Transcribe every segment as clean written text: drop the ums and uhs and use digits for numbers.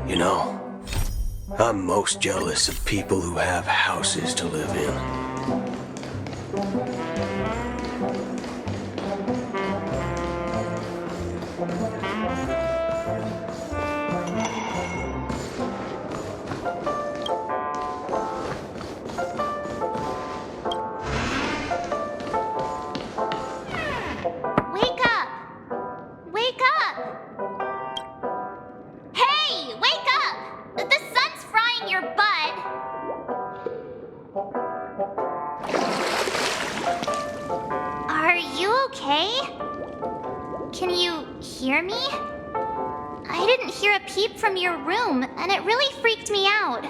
You know, I'm most jealous of people who have houses to live in. Wake up! Wake up! Hey, wake up! The sun's frying your butt. Are you okay? Can you hear me? I didn't hear a peep from your room, and it really freaked me out.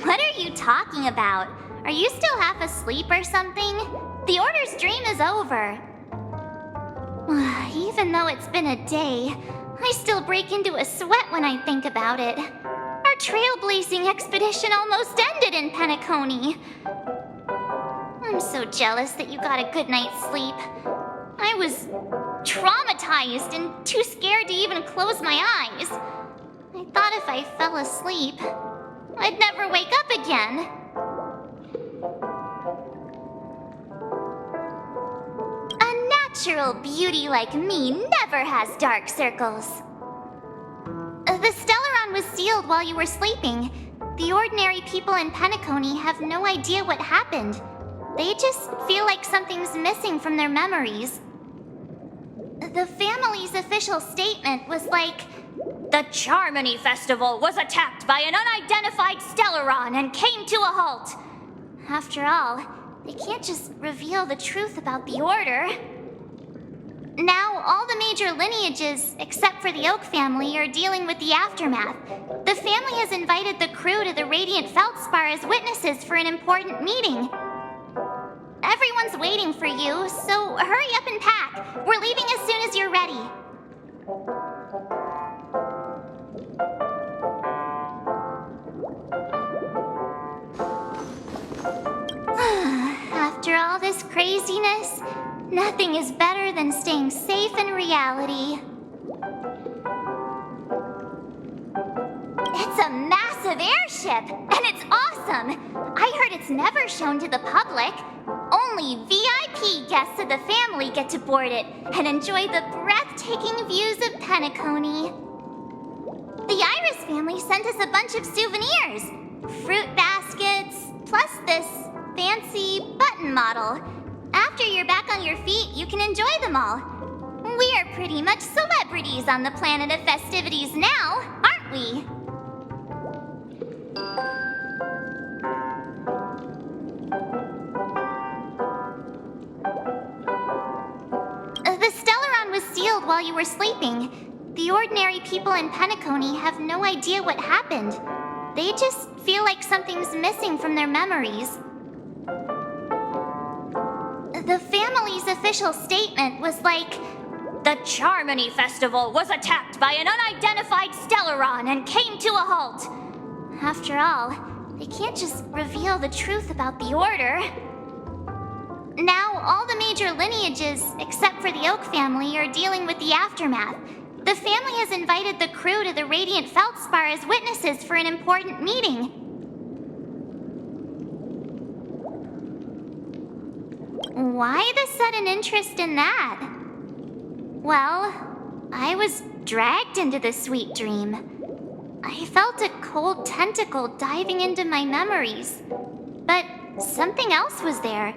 What are you talking about? Are you still half asleep or something? The Order's dream is over. Even though it's been a day, I still break into a sweat when I think about it. Our trailblazing expedition almost ended in Penacony. I'm so jealous that you got a good night's sleep. I was traumatized and too scared to even close my eyes. I thought if I fell asleep, I'd never wake up again. A natural beauty like me never has dark circles. The Stellaron was sealed while you were sleeping. The ordinary people in Penacony have no idea what happened. They just feel like something's missing from their memories. The family's official statement was like, "The Charmony Festival was attacked by an unidentified Stellaron and came to a halt." After all, they can't just reveal the truth about the Order. Now, all the major lineages, except for the Oak family, are dealing with the aftermath. The family has invited the crew to the Radiant Feldspar as witnesses for an important meeting. Everyone's waiting for you, so hurry up and pack. We're leaving as soon as you're ready. After all this craziness, nothing is better than staying safe in reality. It's a massive airship, and it's awesome. I heard it's never shown to the public. Only VIP guests of the family get to board it and enjoy the breathtaking views of Penacony. The Iris family sent us a bunch of souvenirs. Fruit baskets, plus this fancy button model. After you're back on your feet, you can enjoy them all. We are pretty much celebrities on the planet of festivities now, aren't we? The Stellaron was sealed while you were sleeping. The ordinary people in Penacony have no idea what happened. They just feel like something's missing from their memories. The family's official statement was like, "The Charmony Festival was attacked by an unidentified Stellaron and came to a halt." After all, they can't just reveal the truth about the Order. Now, all the major lineages, except for the Oak family, are dealing with the aftermath. The family has invited the crew to the Radiant Feldspar as witnesses for an important meeting. Why the sudden interest in that? Well, I was dragged into the sweet dream. I felt a cold tentacle diving into my memories, but something else was there.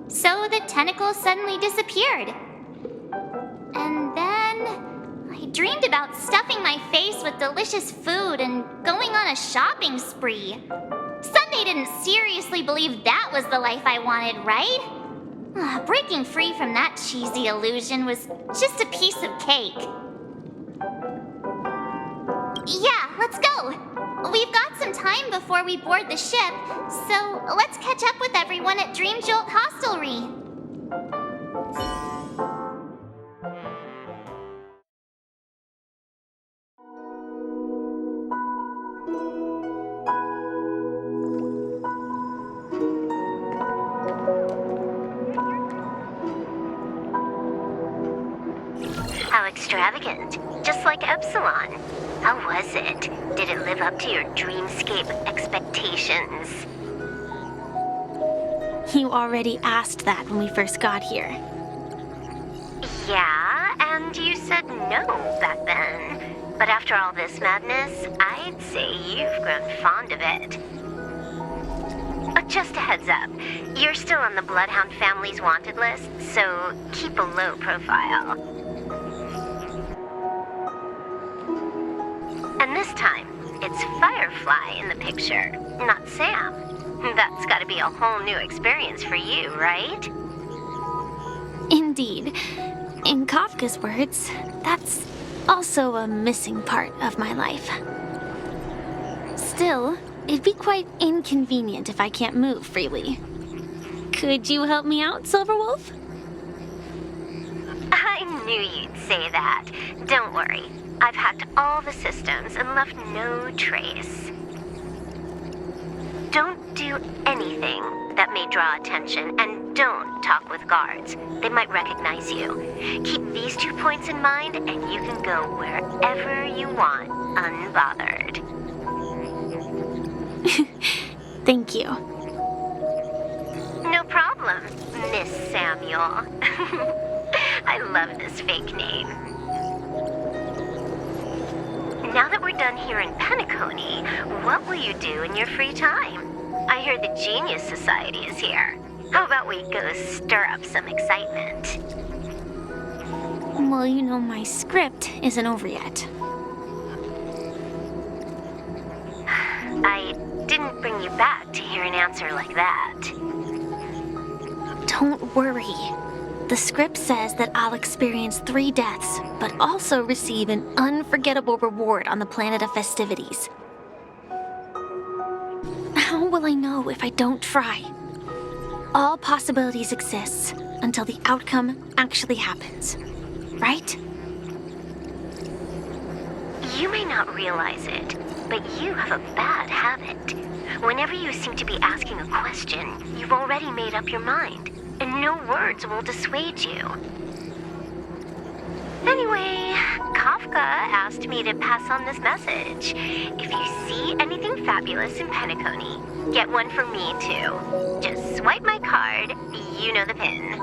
So the tentacle suddenly disappeared. And then I dreamed about stuffing my face with delicious food and going on a shopping spree. Sunday didn't seriously believe that was the life I wanted, right? Breaking free from that cheesy illusion was just a piece of cake. Yeah, let's go. We've got some time before we board the ship, so let's catch up with everyone at Dream Jolt Hostelry. How extravagant. Just like Epsilon. How was it? Did it live up to your dreamscape expectations? You already asked that when we first got here. Yeah, and you said no back then. But after all this madness, I'd say you've grown fond of it. Just a heads up, you're still on the Bloodhound family's wanted list, so keep a low profile. And this time, it's Firefly in the picture, not Sam. That's gotta be a whole new experience for you, right? Indeed. In Kafka's words, that's also a missing part of my life. Still, it'd be quite inconvenient if I can't move freely. Could you help me out, Silverwolf? I knew you'd say that. Don't worry. I've hacked all the systems and left no trace. Don't do anything that may draw attention, and don't talk with guards. They might recognize you. Keep these 2 points in mind, and you can go wherever you want, unbothered. Thank you. No problem, Miss Samuel. I love this fake name. Now that we're done here in Penacony, what will you do in your free time? I hear the Genius Society is here. How about we go stir up some excitement? Well, you know my script isn't over yet. I didn't bring you back to hear an answer like that. Don't worry. The script says that I'll experience 3 deaths, but also receive an unforgettable reward on the planet of festivities. How will I know if I don't try? All possibilities exist until the outcome actually happens, right? You may not realize it, but you have a bad habit. Whenever you seem to be asking a question, you've already made up your mind, and no words will dissuade you. Anyway, Kafka asked me to pass on this message. If you see anything fabulous in Penacony, get one for me too. Just swipe my card, you know the pin.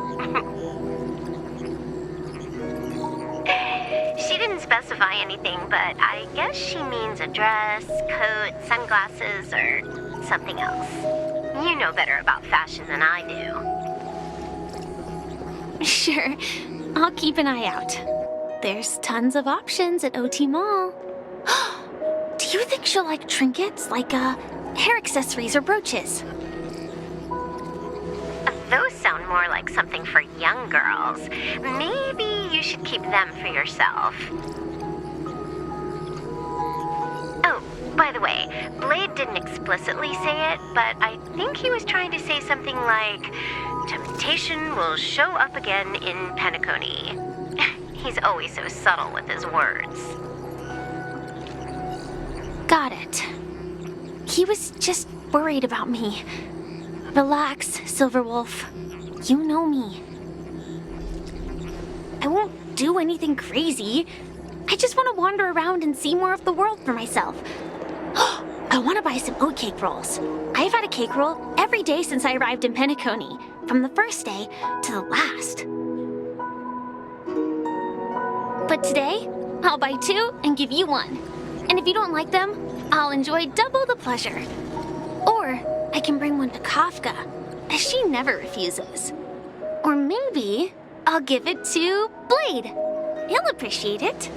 She didn't specify anything, but I guess she means a dress, coat, sunglasses, or something else. You know better about fashion than I do. Sure, I'll keep an eye out. There's tons of options at OT Mall. Do you think she'll like trinkets, like hair accessories or brooches? Those sound more like something for young girls. Maybe you should keep them for yourself. Oh, by the way, Blade didn't explicitly say it, but I think he was trying to say something like, temptation will show up again in Penacony. He's always so subtle with his words. Got it. He was just worried about me. Relax, Silverwolf. You know me. I won't do anything crazy. I just want to wander around and see more of the world for myself. I want to buy some oat cake rolls. I've had a cake roll every day since I arrived in Penacony, from the first day to the last. But today, I'll buy 2 and give you 1. And if you don't like them, I'll enjoy double the pleasure. Or I can bring one to Kafka, as she never refuses. Or maybe I'll give it to Blade. He'll appreciate it.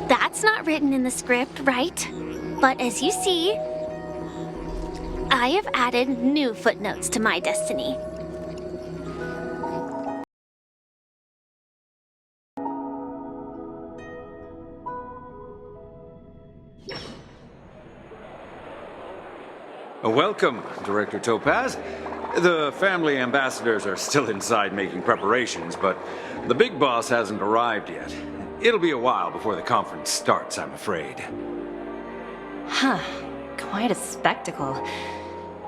That's not written in the script, right? But as you see, I have added new footnotes to my destiny. Welcome, Director Topaz. The family ambassadors are still inside making preparations, but the big boss hasn't arrived yet. It'll be a while before the conference starts, I'm afraid. Huh. Quite a spectacle.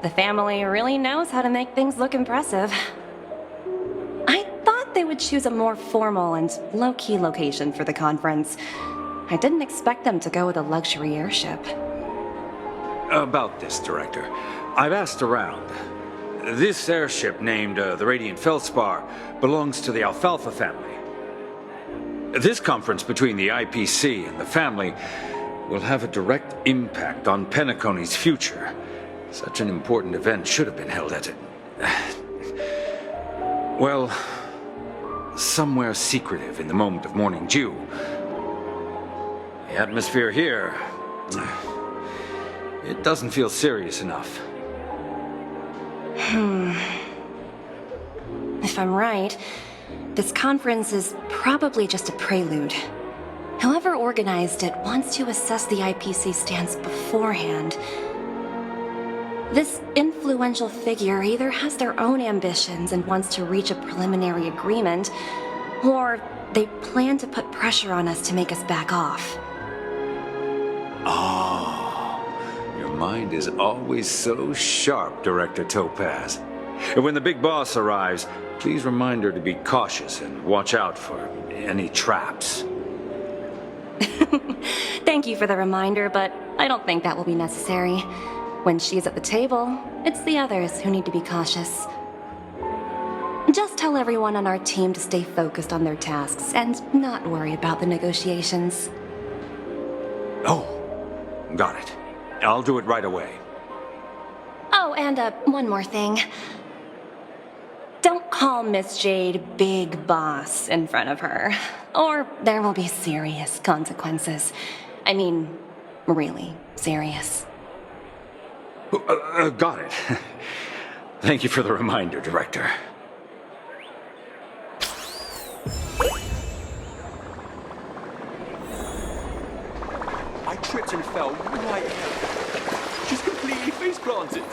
The family really knows how to make things look impressive. I thought they they would choose a more formal and low-key location for the conference. I didn't expect them to go with a luxury airship. About this, Director. I've asked around. This airship, named the Radiant Feldspar, belongs to the Alfalfa family. This conference between the IPC and the family will have a direct impact on Penacony's future. Such an important event should have been held at it. Well, somewhere secretive in the moment of morning dew. The atmosphere here, it doesn't feel serious enough. If I'm right, this conference is probably just a prelude. Whoever organized it wants to assess the IPC stance beforehand. This influential figure either has their own ambitions and wants to reach a preliminary agreement, or they plan to put pressure on us to make us back off. Oh, your mind is always so sharp, Director Topaz. And when the big boss arrives, please remind her to be cautious and watch out for any traps. Thank you for the reminder, but I don't think that will be necessary. When she's at the table, it's the others who need to be cautious. Just tell everyone on our team to stay focused on their tasks and not worry about the negotiations. Oh, got it. I'll do it right away. Oh, and one more thing. Don't call Miss Jade Big Boss in front of her, or there will be serious consequences. I mean, really serious. Got it. Thank you for the reminder, Director. I tripped and fell right out. Just completely face planted.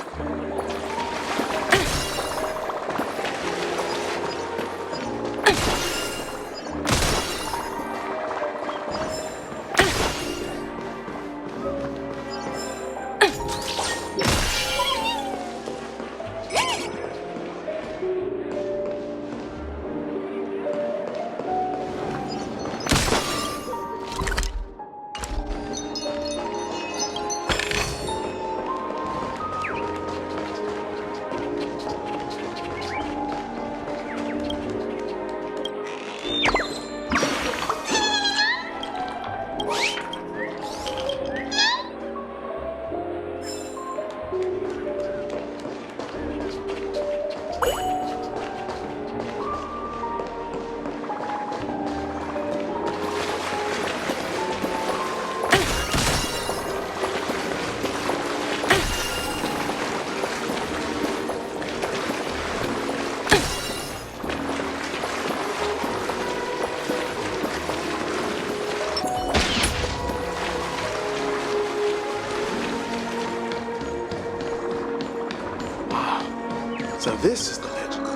So this is the legend.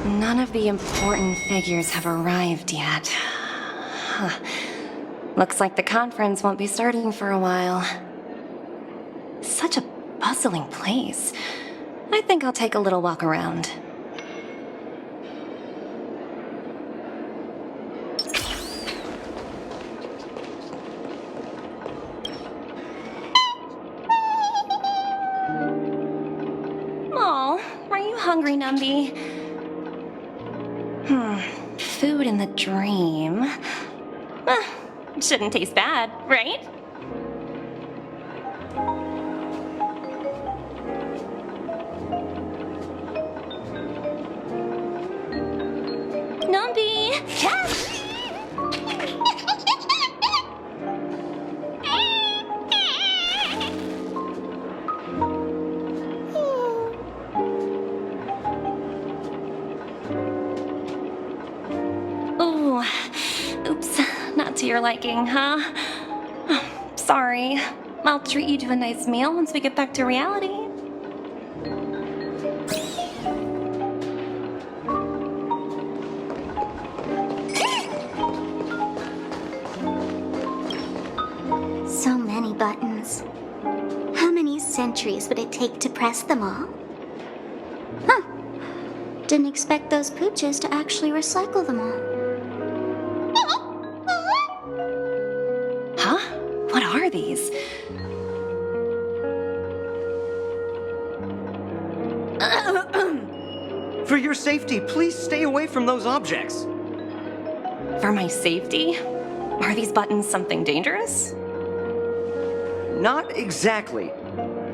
None of the important figures have arrived yet. Huh. Looks like the conference won't be starting for a while. Such a bustling place. I think I'll take a little walk around. Aw, are you hungry, Numby? Food in the dream. Shouldn't taste bad, right? Numby! Catch! not to your liking, huh? Sorry. I'll treat you to a nice meal once we get back to reality. So many buttons. How many centuries would it take to press them all? Huh. Didn't expect those pooches to actually recycle them all. Huh? What are these? For your safety, please stay away from those objects. For my safety? Are these buttons something dangerous? Not exactly.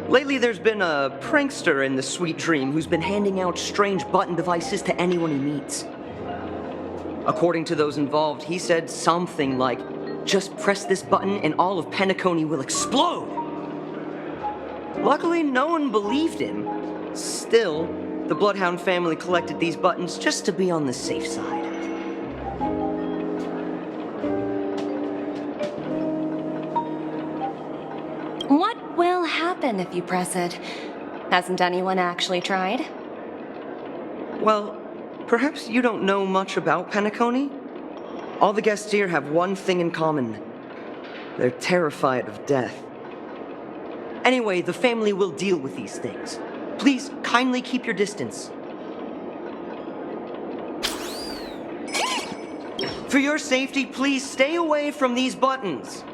Lately, there's been a prankster in the Sweet Dream who's been handing out strange button devices to anyone he meets. According to those involved, he said something like, "Just press this button and all of Penacony will explode." Luckily, no one believed him. Still, the Bloodhound family collected these buttons just to be on the safe side. What will happen if you press it? Hasn't anyone actually tried? Well, perhaps you don't know much about Penacony? All the guests here have one thing in common. They're terrified of death. Anyway, the family will deal with these things. Please kindly keep your distance. For your safety, please stay away from these buttons.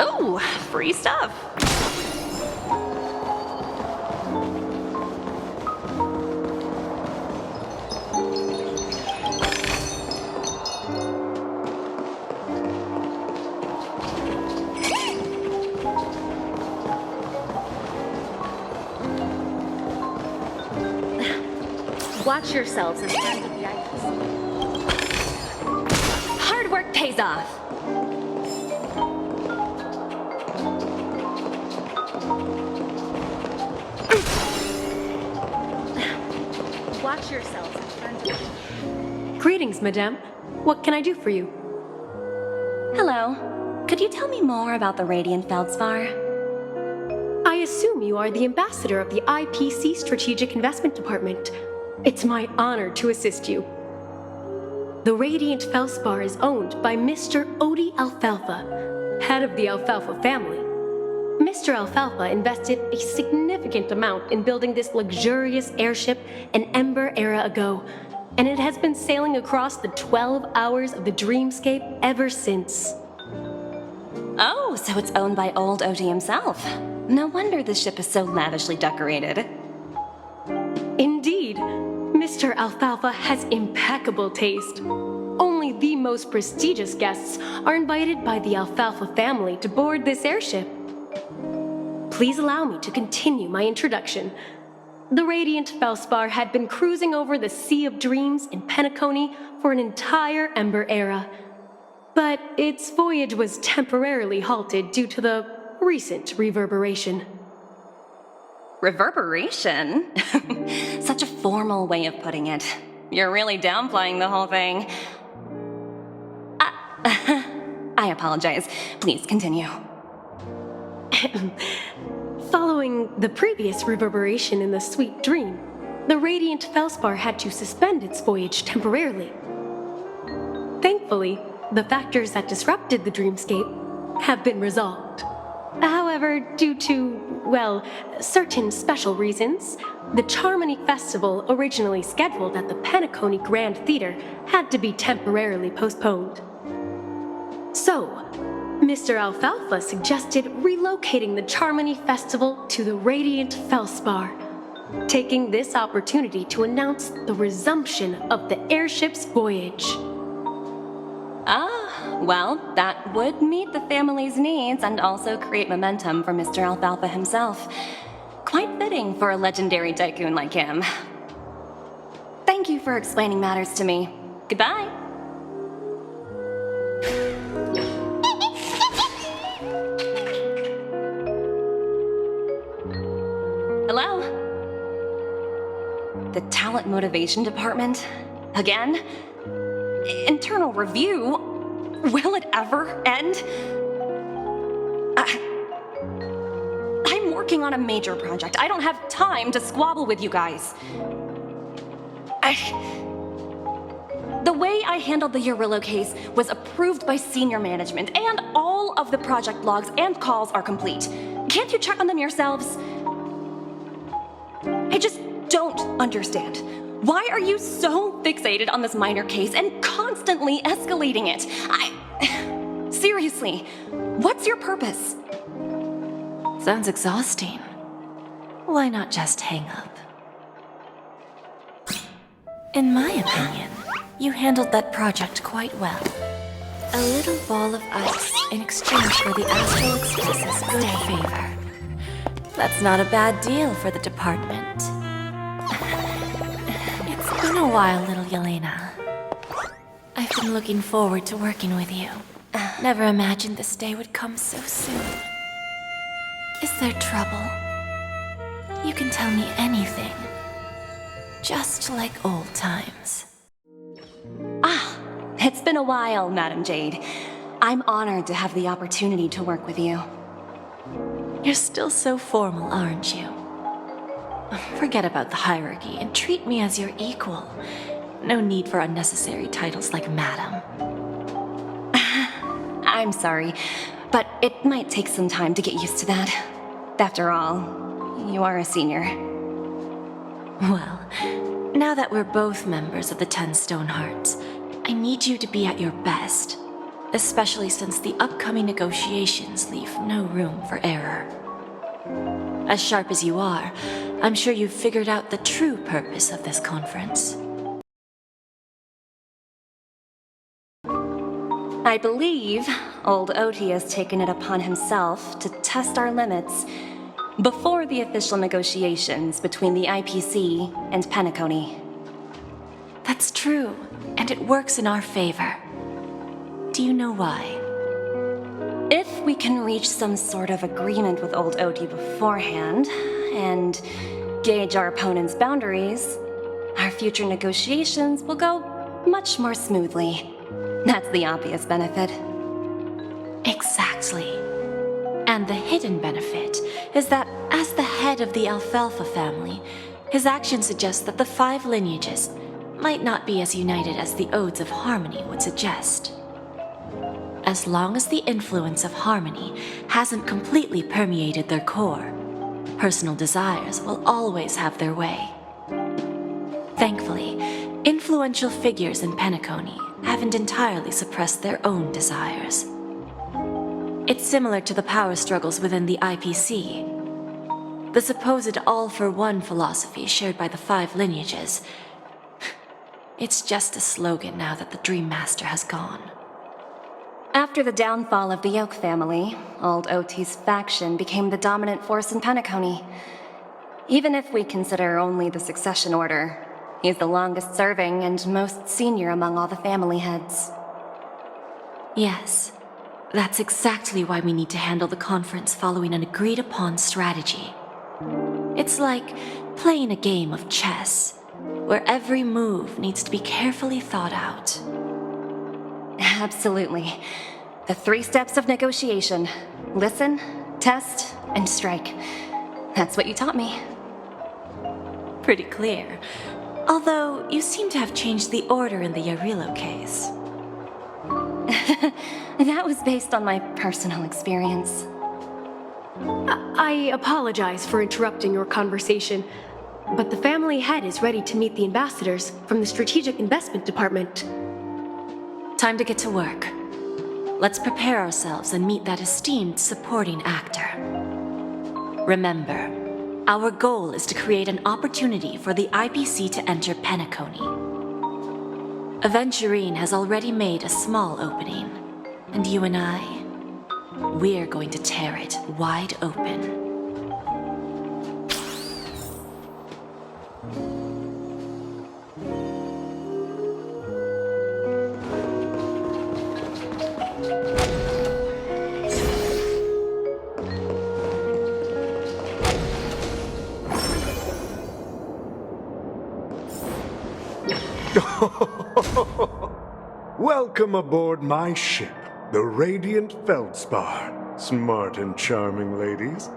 Oh, free stuff. Watch yourselves in front of the items. Hard work pays off. Watch yourselves in front of the Greetings, madame. What can I do for you? Hello. Could you tell me more about the Radiant Feldspar? I assume you are the ambassador of the IPC Strategic Investment Department. It's my honor to assist you. The Radiant Feldspar is owned by Mr. Odie Alfalfa, head of the Alfalfa family. Mr. Alfalfa invested a significant amount in building this luxurious airship an Ember era ago, and it has been sailing across the 12 hours of the dreamscape ever since. Oh, so it's owned by old Odie himself. No wonder the ship is so lavishly decorated. Indeed, Mr. Alfalfa has impeccable taste. Only the most prestigious guests are invited by the Alfalfa family to board this airship. Please allow me to continue my introduction. The Radiant Feldspar had been cruising over the Sea of Dreams in Penacony for an entire Ember era. But its voyage was temporarily halted due to the recent reverberation. Reverberation? Such a formal way of putting it. You're really downplaying the whole thing. I apologize. Please continue. Following the previous reverberation in the Sweet Dream, the Radiant Feldspar had to suspend its voyage temporarily. Thankfully, the factors that disrupted the dreamscape have been resolved. However, due to, well, certain special reasons, the Charmony Festival, originally scheduled at the Penacony Grand Theater, had to be temporarily postponed. So, Mr. Alfalfa suggested relocating the Charmony Festival to the Radiant Feldspar, taking this opportunity to announce the resumption of the airship's voyage. Ah, well, that would meet the family's needs and also create momentum for Mr. Alfalfa himself. Quite fitting for a legendary tycoon like him. Thank you for explaining matters to me. Goodbye. Hello? The Talent Motivation Department? Again? Internal review? Will it ever end? I'm working on a major project. I don't have time to squabble with you guys. The way I handled the Urillo case was approved by senior management, and all of the project logs and calls are complete. Can't you check on them yourselves? I just don't understand. Why are you so fixated on this minor case and constantly escalating it? Seriously, what's your purpose? Sounds exhausting. Why not just hang up? In my opinion, you handled that project quite well. A little ball of ice in exchange for the Astral Express's good favor. That's not a bad deal for the department. It's been a while, little Yelena. I've been looking forward to working with you. Never imagined this day would come so soon. Is there trouble? You can tell me anything. Just like old times. It's been a while, Madam Jade. I'm honored to have the opportunity to work with you. You're still so formal, aren't you? Forget about the hierarchy and treat me as your equal. No need for unnecessary titles like Madam. I'm sorry, but it might take some time to get used to that. After all, you are a senior. Well, now that we're both members of the 10 Stone Hearts, I need you to be at your best, especially since the upcoming negotiations leave no room for error. As sharp as you are, I'm sure you've figured out the true purpose of this conference. I believe old Oti has taken it upon himself to test our limits before the official negotiations between the IPC and Penacony. That's true, and it works in our favor. Do you know why? If we can reach some sort of agreement with old Oti beforehand, and gauge our opponent's boundaries, our future negotiations will go much more smoothly. That's the obvious benefit. Exactly. And the hidden benefit is that as the head of the Alfalfa family, his actions suggest that the 5 lineages might not be as united as the Odes of Harmony would suggest. As long as the influence of Harmony hasn't completely permeated their core, personal desires will always have their way. Thankfully, influential figures in Penacony haven't entirely suppressed their own desires. It's similar to the power struggles within the IPC. The supposed all-for-one philosophy shared by the 5 lineages. It's just a slogan now that the Dream Master has gone. After the downfall of the Oak family, old Oti's faction became the dominant force in Penacony. Even if we consider only the succession order, he's the longest serving and most senior among all the family heads. Yes, that's exactly why we need to handle the conference following an agreed-upon strategy. It's like playing a game of chess, where every move needs to be carefully thought out. Absolutely. The 3 steps of negotiation: listen, test, and strike. That's what you taught me. Pretty clear. Although, you seem to have changed the order in the Yarillo case. That was based on my personal experience. I apologize for interrupting your conversation, but the family head is ready to meet the ambassadors from the Strategic Investment Department. Time to get to work. Let's prepare ourselves and meet that esteemed supporting actor. Remember, our goal is to create an opportunity for the IPC to enter Penacony. Aventurine has already made a small opening, and you and we're going to tear it wide open. Welcome aboard my ship, the Radiant Feldspar, smart and charming ladies.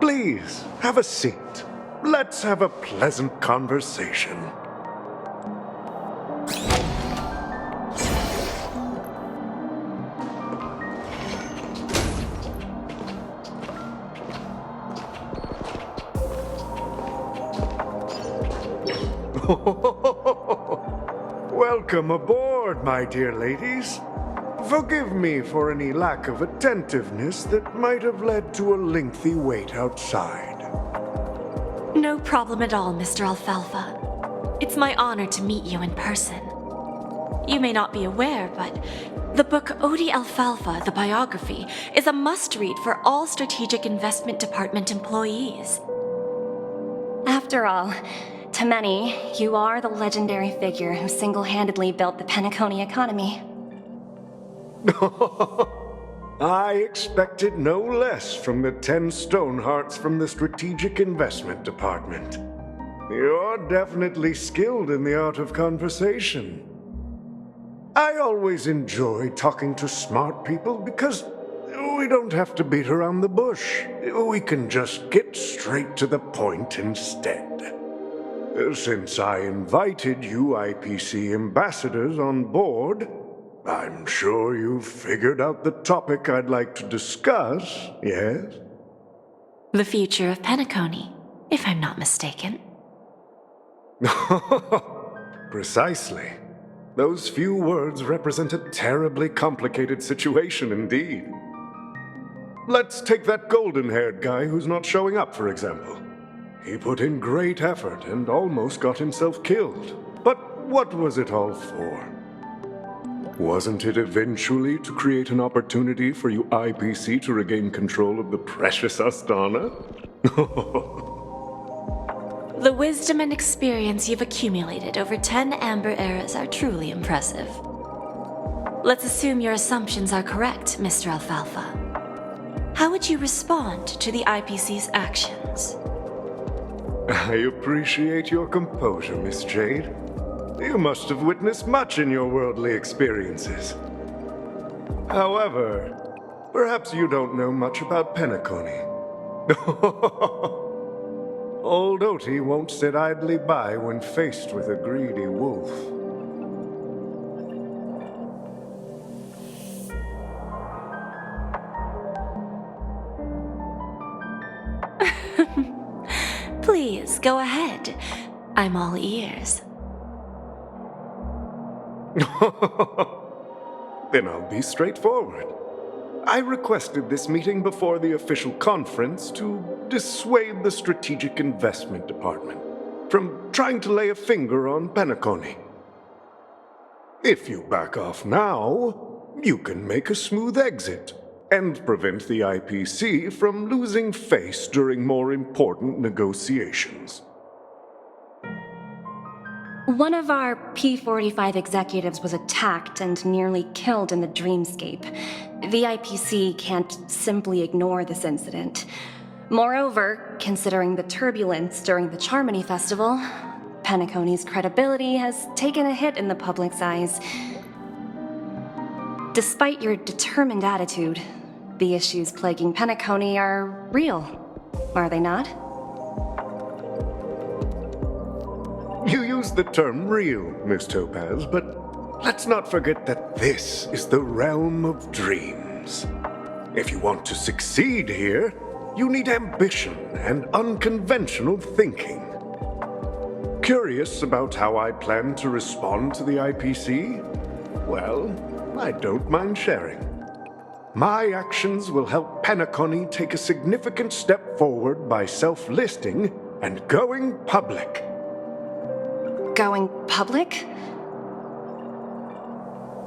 Please, have a seat. Let's have a pleasant conversation. Welcome aboard, my dear ladies. Forgive me for any lack of attentiveness that might have led to a lengthy wait outside. No problem at all, Mr. Alfalfa. It's my honor to meet you in person. You may not be aware, but the book Odie Alfalfa, the biography, is a must-read for all Strategic Investment Department employees. After all, to many, you are the legendary figure who single-handedly built the Penacony economy. I expected no less from the 10 Stonehearts from the Strategic Investment Department. You're definitely skilled in the art of conversation. I always enjoy talking to smart people because we don't have to beat around the bush. We can just get straight to the point instead. Since I invited you IPC ambassadors on board, I'm sure you've figured out the topic I'd like to discuss, yes? The future of Penacony, if I'm not mistaken. Precisely. Those few words represent a terribly complicated situation indeed. Let's take that golden-haired guy who's not showing up, for example. He put in great effort and almost got himself killed. But what was it all for? Wasn't it eventually to create an opportunity for you IPC to regain control of the precious Astana? The wisdom and experience you've accumulated over 10 Amber Eras are truly impressive. Let's assume your assumptions are correct, Mr. Alfalfa. How would you respond to the IPC's actions? I appreciate your composure, Miss Jade. You must have witnessed much in your worldly experiences. However, perhaps you don't know much about Penacony. Old Oti won't sit idly by when faced with a greedy wolf. Please, go ahead. I'm all ears. Then I'll be straightforward. I requested this meeting before the official conference to dissuade the Strategic Investment Department from trying to lay a finger on Penacony. If you back off now, you can make a smooth exit and prevent the IPC from losing face during more important negotiations. One of our P-45 executives was attacked and nearly killed in the dreamscape. The IPC can't simply ignore this incident. Moreover, considering the turbulence during the Charmony Festival, Penacony's credibility has taken a hit in the public's eyes. Despite your determined attitude, the issues plaguing Penacony are real, are they not? You used the term real, Miss Topaz, but let's not forget that this is the realm of dreams. If you want to succeed here, you need ambition and unconventional thinking. Curious about how I plan to respond to the IPC? Well, I don't mind sharing. My actions will help Penacony take a significant step forward by self-listing and going public. Going public?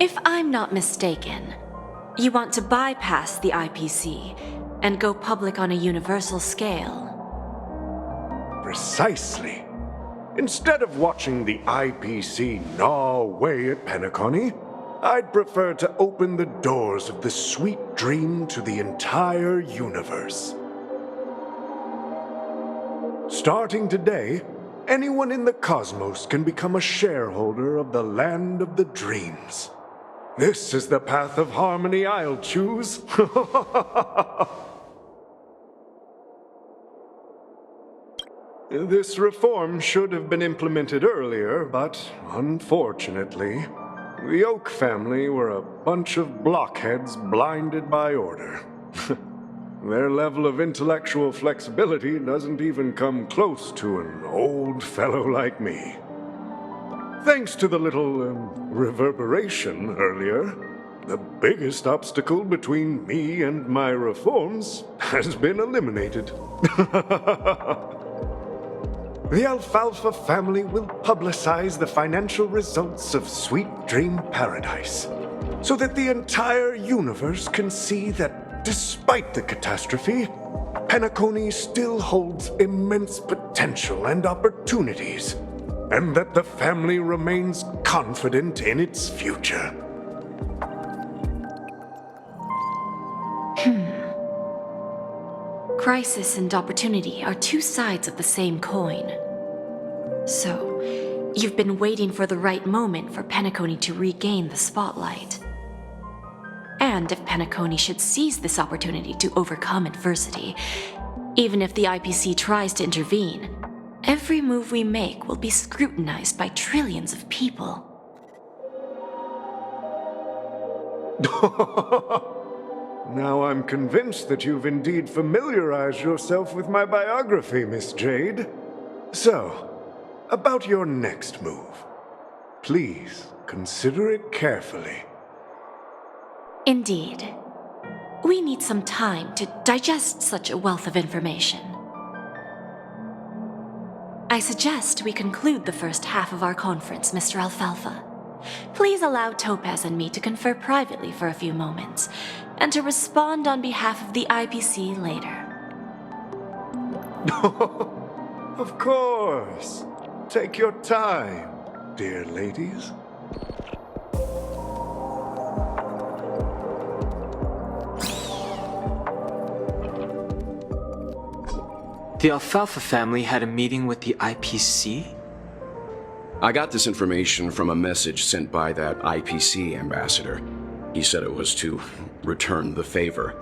If I'm not mistaken, you want to bypass the IPC and go public on a universal scale. Precisely. Instead of watching the IPC gnaw away at Penacony, I'd prefer to open the doors of the sweet dream to the entire universe. Starting today, anyone in the cosmos can become a shareholder of the land of the dreams. This is the path of harmony I'll choose. This reform should have been implemented earlier, but unfortunately, the Oak family were a bunch of blockheads blinded by order. Their level of intellectual flexibility doesn't even come close to an old fellow like me. Thanks to the little reverberation earlier, the biggest obstacle between me and my reforms has been eliminated. The Alfalfa family will publicize the financial results of Sweet Dream Paradise, so that the entire universe can see that despite the catastrophe, Penacony still holds immense potential and opportunities, and that the family remains confident in its future. Crisis and opportunity are two sides of the same coin. So, you've been waiting for the right moment for Penacony to regain the spotlight. And if Penacony should seize this opportunity to overcome adversity, even if the IPC tries to intervene, every move we make will be scrutinized by trillions of people. Now I'm convinced that you've indeed familiarized yourself with my biography, Miss Jade. So, about your next move. Please, consider it carefully. Indeed. We need some time to digest such a wealth of information. I suggest we conclude the first half of our conference, Mr. Alfalfa. Please allow Topaz and me to confer privately for a few moments, and to respond on behalf of the IPC later. Of course. Take your time, dear ladies. The Alfalfa family had a meeting with the IPC? I got this information from a message sent by that IPC ambassador. He said it was to return the favor.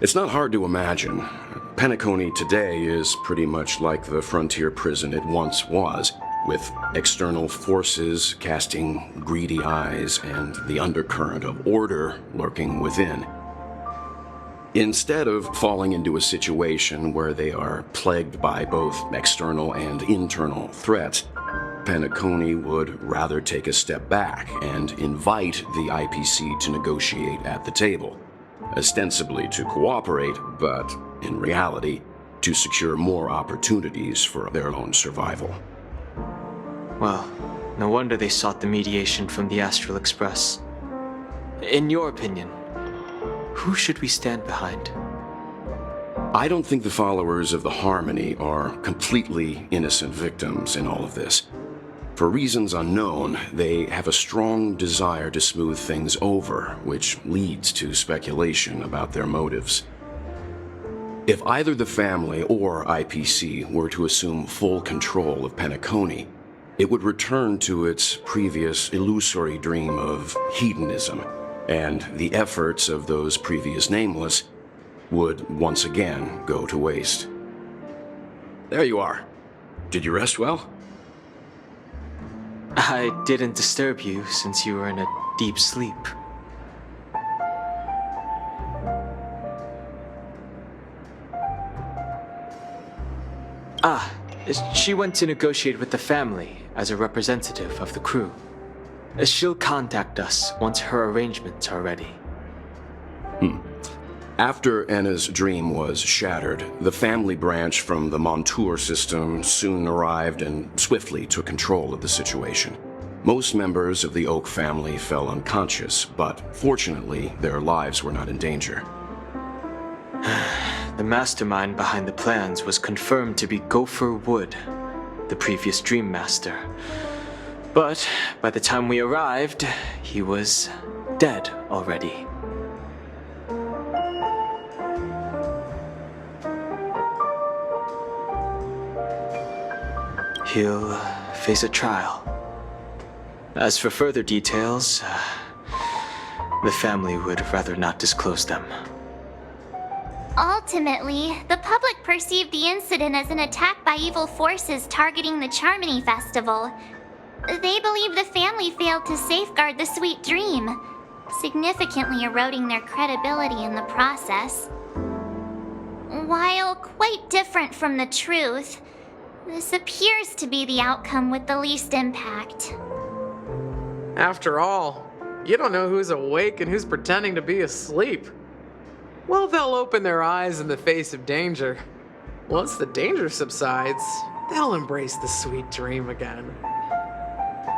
It's not hard to imagine. Penacony today is pretty much like the frontier prison it once was, with external forces casting greedy eyes and the undercurrent of order lurking within. Instead of falling into a situation where they are plagued by both external and internal threats, Penacony would rather take a step back and invite the IPC to negotiate at the table, ostensibly to cooperate, but in reality, to secure more opportunities for their own survival. Well, no wonder they sought the mediation from the Astral Express. In your opinion, who should we stand behind? I don't think the followers of the Harmony are completely innocent victims in all of this. For reasons unknown, they have a strong desire to smooth things over, which leads to speculation about their motives. If either the family or IPC were to assume full control of Penacony, it would return to its previous illusory dream of hedonism, and the efforts of those previous nameless would once again go to waste. There you are. Did you rest well? I didn't disturb you since you were in a deep sleep. She went to negotiate with the family as a representative of the crew. She'll contact us once her arrangements are ready. After Anna's dream was shattered, the family branch from the Montour system soon arrived and swiftly took control of the situation. Most members of the Oak family fell unconscious, but fortunately, their lives were not in danger. The mastermind behind the plans was confirmed to be Gopher Wood, the previous Dream Master. But by the time we arrived, he was dead already. he'll face a trial. As for further details, the family would rather not disclose them. Ultimately, the public perceived the incident as an attack by evil forces targeting the Charmony Festival. They believe the family failed to safeguard the sweet dream, significantly eroding their credibility in the process. While quite different from the truth, this appears to be the outcome with the least impact. After all, you don't know who's awake and who's pretending to be asleep. Well, they'll open their eyes in the face of danger. Once the danger subsides, they'll embrace the sweet dream again.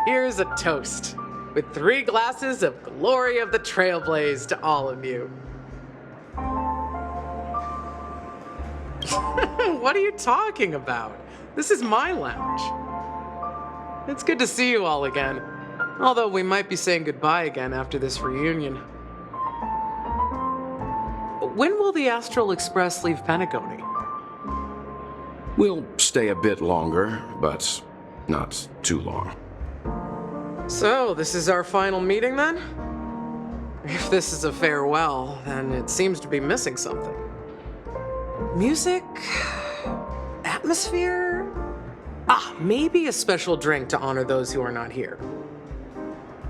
Here's a toast, with 3 glasses of Glory of the Trailblaze to all of you. What are you talking about? This is my lounge. It's good to see you all again, although we might be saying goodbye again after this reunion. When will the Astral Express leave Penacony? We'll stay a bit longer, but not too long. So, this is our final meeting then? If this is a farewell, then it seems to be missing something. Music? Atmosphere? Maybe a special drink to honor those who are not here.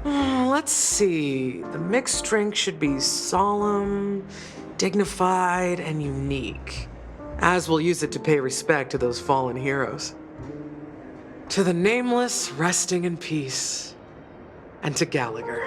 Let's see. The mixed drink should be solemn, dignified, and unique, as we'll use it to pay respect to those fallen heroes. To the nameless, resting in peace, and to Gallagher.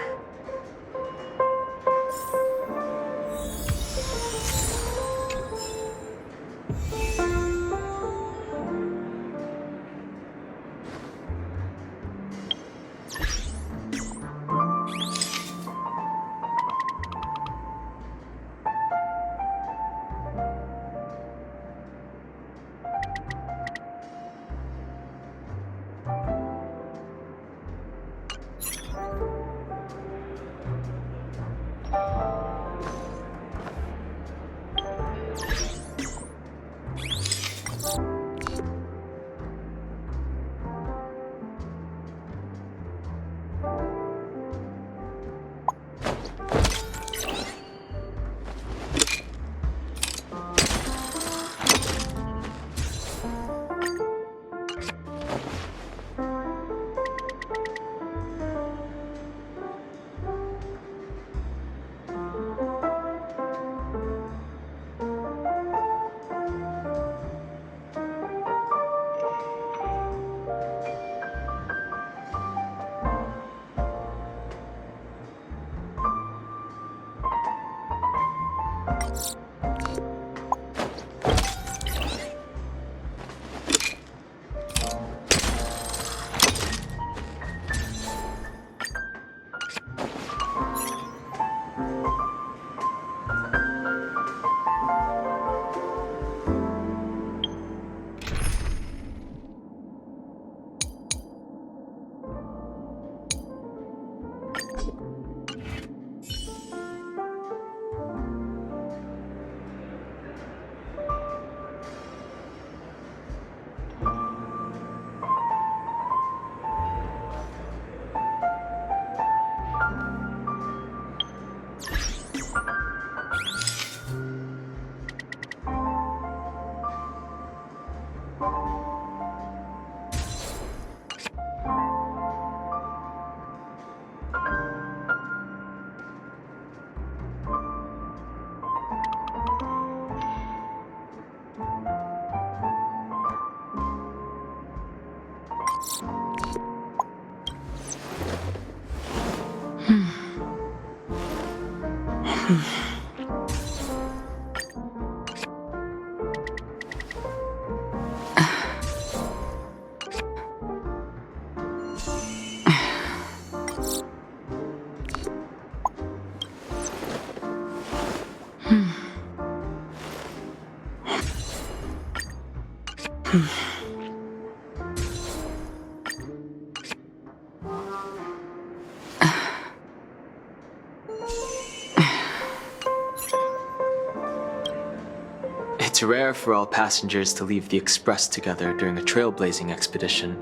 It's rare for all passengers to leave the Express together during a trailblazing expedition.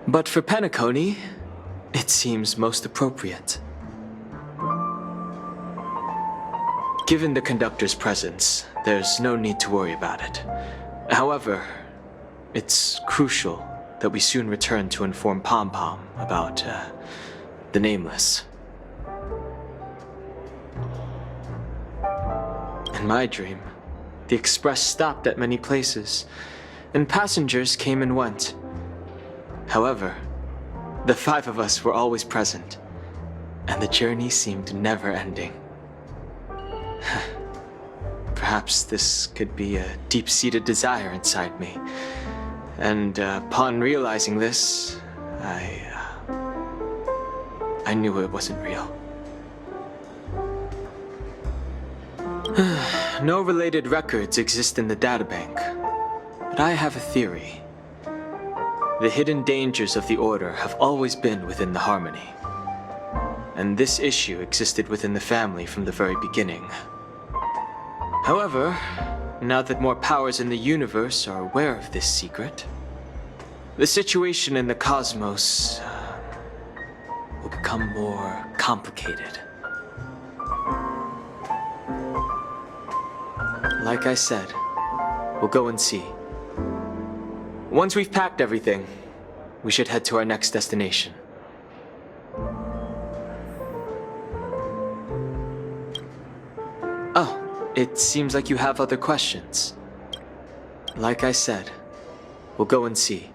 But for Penacony, it seems most appropriate. Given the conductor's presence, there's no need to worry about it. However, it's crucial that we soon return to inform Pom Pom about, the Nameless. In my dream, the Express stopped at many places, and passengers came and went. However, the 5 of us were always present, and the journey seemed never ending. Perhaps this could be a deep-seated desire inside me, and upon realizing this, I knew it wasn't real. No related records exist in the databank, but I have a theory. The hidden dangers of the Order have always been within the Harmony, and this issue existed within the family from the very beginning. However, now that more powers in the universe are aware of this secret, the situation in the cosmos will become more complicated. Like I said, we'll go and see. Once we've packed everything, we should head to our next destination. Oh, it seems like you have other questions. Like I said, we'll go and see.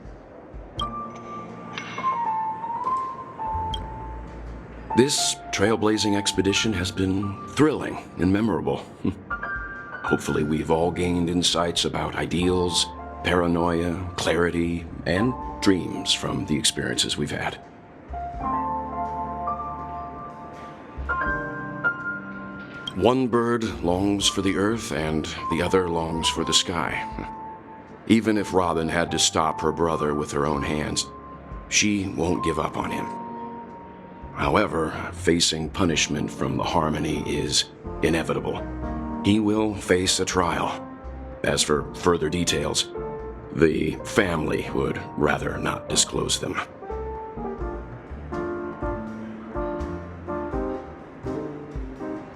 This trailblazing expedition has been thrilling and memorable. Hopefully we've all gained insights about ideals, paranoia, clarity, and dreams from the experiences we've had. One bird longs for the earth and the other longs for the sky. Even if Robin had to stop her brother with her own hands, she won't give up on him. However, facing punishment from the Harmony is inevitable. He will face a trial. As for further details, the family would rather not disclose them.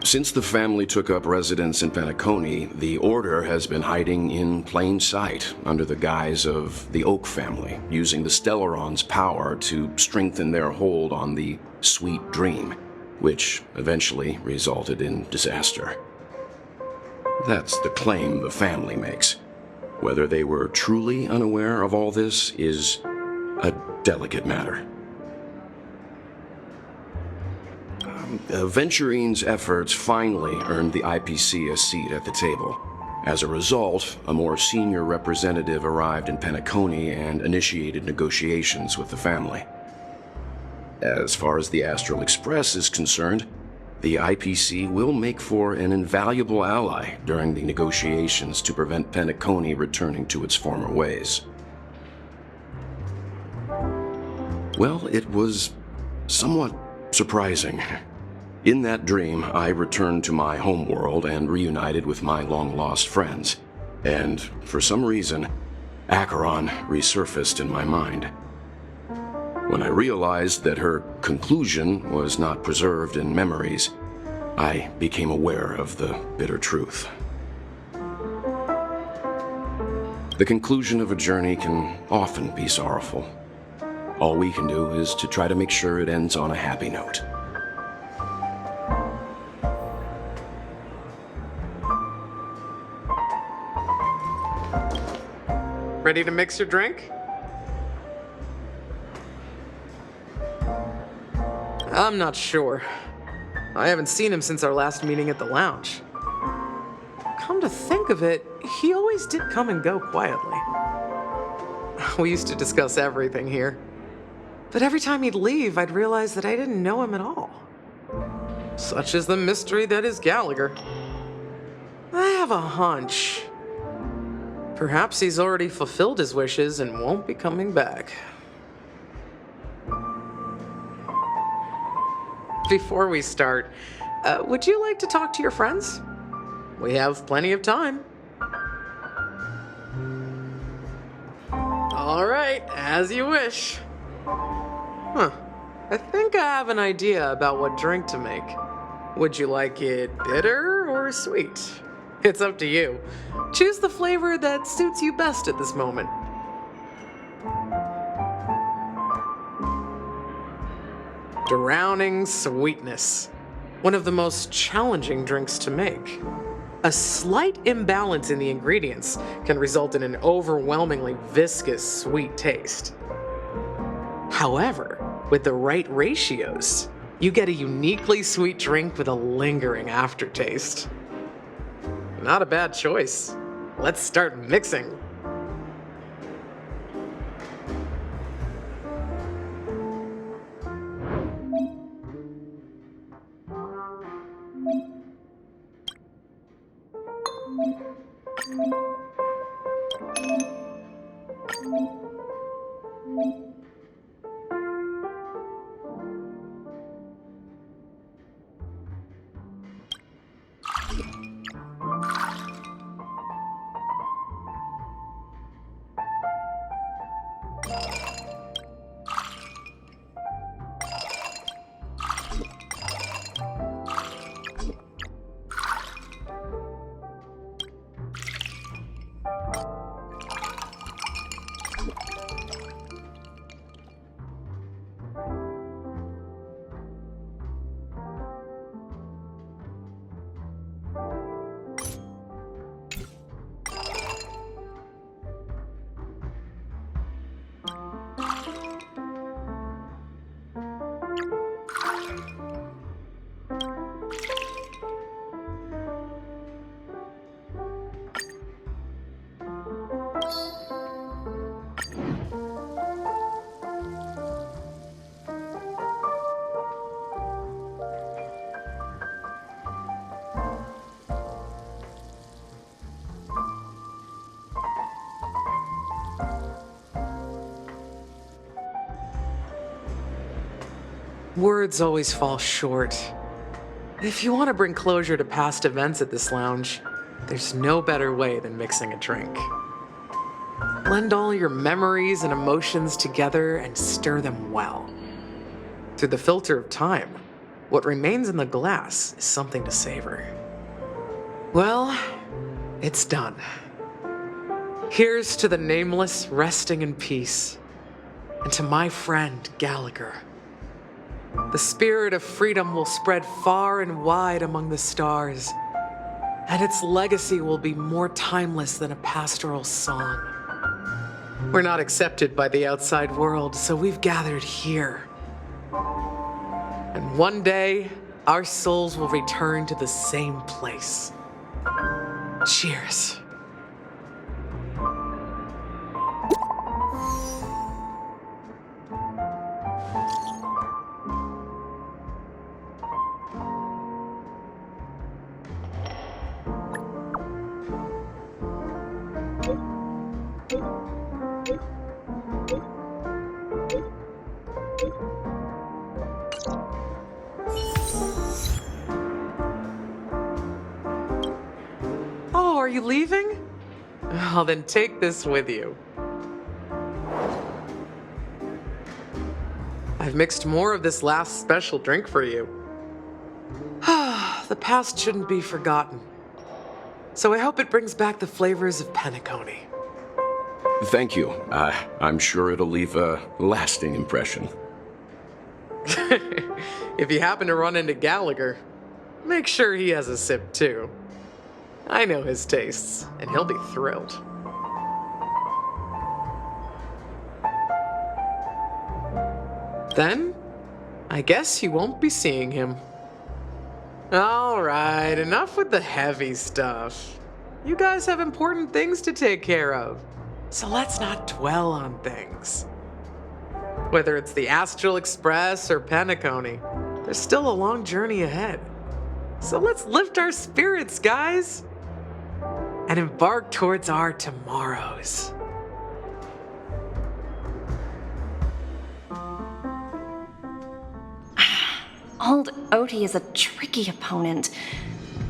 Since the family took up residence in Penacony, the Order has been hiding in plain sight under the guise of the Oak family, using the Stellaron's power to strengthen their hold on the Sweet Dream, which eventually resulted in disaster. That's the claim the family makes. Whether they were truly unaware of all this is a delicate matter. Venturine's efforts finally earned the IPC a seat at the table. As a result, a more senior representative arrived in Penacony and initiated negotiations with the family. As far as the Astral Express is concerned, the IPC will make for an invaluable ally during the negotiations to prevent Penacony returning to its former ways. Well, it was somewhat surprising. In that dream, I returned to my homeworld and reunited with my long-lost friends. And for some reason, Acheron resurfaced in my mind. When I realized that her conclusion was not preserved in memories, I became aware of the bitter truth. The conclusion of a journey can often be sorrowful. All we can do is to try to make sure it ends on a happy note. Ready to mix your drink? I'm not sure. I haven't seen him since our last meeting at the lounge. Come to think of it, he always did come and go quietly. We used to discuss everything here. But every time he'd leave, I'd realize that I didn't know him at all. Such is the mystery that is Gallagher. I have a hunch. Perhaps he's already fulfilled his wishes and won't be coming back. Before we start, would you like to talk to your friends? We have plenty of time. As you wish. Huh. I think I have an idea about what drink to make. Would you like it bitter or sweet? It's up to you. Choose the flavor that suits you best at this moment. Drowning sweetness. One of the most challenging drinks to make. A slight imbalance in the ingredients can result in an overwhelmingly viscous sweet taste. However, with the right ratios, you get a uniquely sweet drink with a lingering aftertaste. Not a bad choice. Let's start mixing. Words always fall short. If you want to bring closure to past events at this lounge, there's no better way than mixing a drink. Blend all your memories and emotions together and stir them well. Through the filter of time, what remains in the glass is something to savor. Well, it's done. Here's to the nameless resting in peace, and to my friend Gallagher. The spirit of freedom will spread far and wide among the stars, and its legacy will be more timeless than a pastoral song. We're not accepted by the outside world, so we've gathered here. And one day, our souls will return to the same place. Cheers. Oh, are you leaving? Well, then take this with you. I've mixed more of this last special drink for you. The past shouldn't be forgotten. So I hope it brings back the flavors of Penacony. Thank you. I'm sure it'll leave a lasting impression. If you happen to run into Gallagher, make sure he has a sip too. I know his tastes, and he'll be thrilled. Then, I guess you won't be seeing him. Alright, enough with the heavy stuff. You guys have important things to take care of, so let's not dwell on things. Whether it's the Astral Express or Penacony, there's still a long journey ahead. So let's lift our spirits, guys, and embark towards our tomorrows. Old Oti is a tricky opponent.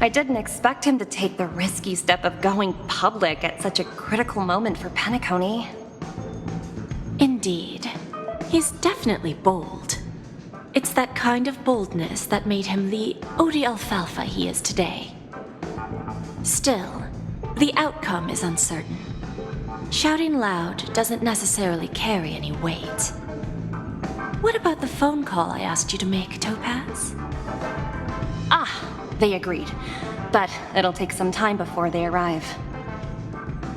I didn't expect him to take the risky step of going public at such a critical moment for Penacony. Indeed. Indeed. He's definitely bold. It's that kind of boldness that made him the Odie Alfalfa he is today. Still, the outcome is uncertain. Shouting loud doesn't necessarily carry any weight. What about the phone call I asked you to make, Topaz? Ah, they agreed. But it'll take some time before they arrive.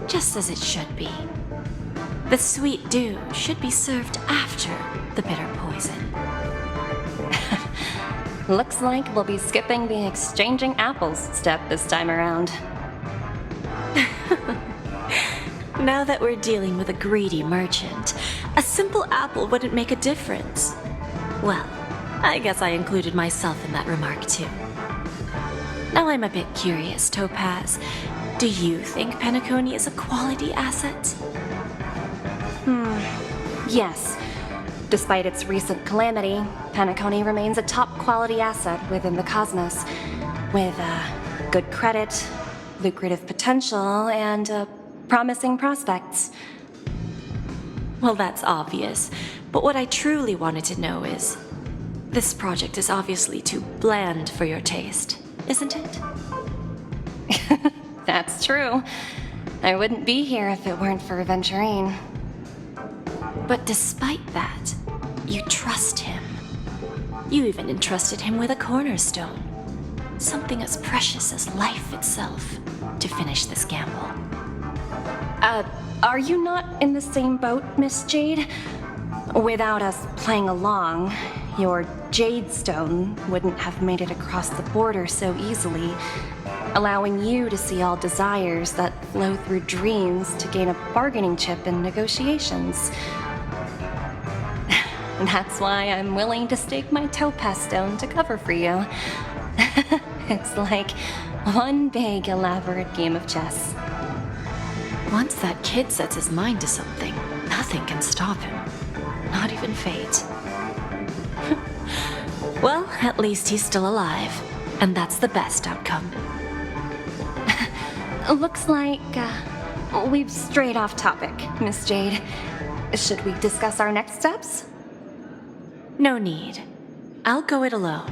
Just as it should be. The sweet dew should be served after the bitter poison. Looks like we'll be skipping the exchanging apples step this time around. Now that we're dealing with a greedy merchant, a simple apple wouldn't make a difference. Well, I guess I included myself in that remark too. Now I'm a bit curious, Topaz. Do you think Penacony is a quality asset? Yes. Despite its recent calamity, Penacony remains a top quality asset within the cosmos, with good credit, lucrative potential, and promising prospects. Well, that's obvious, but what I truly wanted to know is, this project is obviously too bland for your taste, isn't it? That's true. I wouldn't be here if it weren't for Venturine. But despite that, you trust him. You even entrusted him with a cornerstone. Something as precious as life itself, to finish this gamble. Are you not in the same boat, Miss Jade? Without us playing along, your Jade Stone wouldn't have made it across the border so easily, allowing you to see all desires that flow through dreams to gain a bargaining chip in negotiations. That's why I'm willing to stake my Topaz Stone to cover for you. It's like one big, elaborate game of chess. Once that kid sets his mind to something, nothing can stop him. Not even fate. Well, at least he's still alive, and that's the best outcome. Looks like we've strayed off topic, Miss Jade. Should we discuss our next steps? No need. I'll go it alone.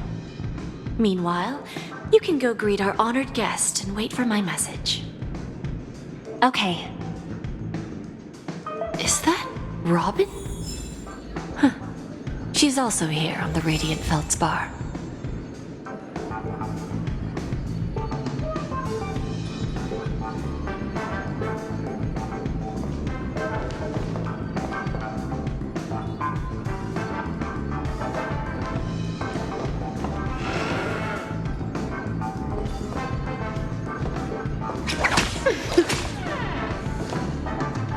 Meanwhile, you can go greet our honored guest and wait for my message. Okay. Is that Robin? Huh. She's also here on the Radiant Feldspar.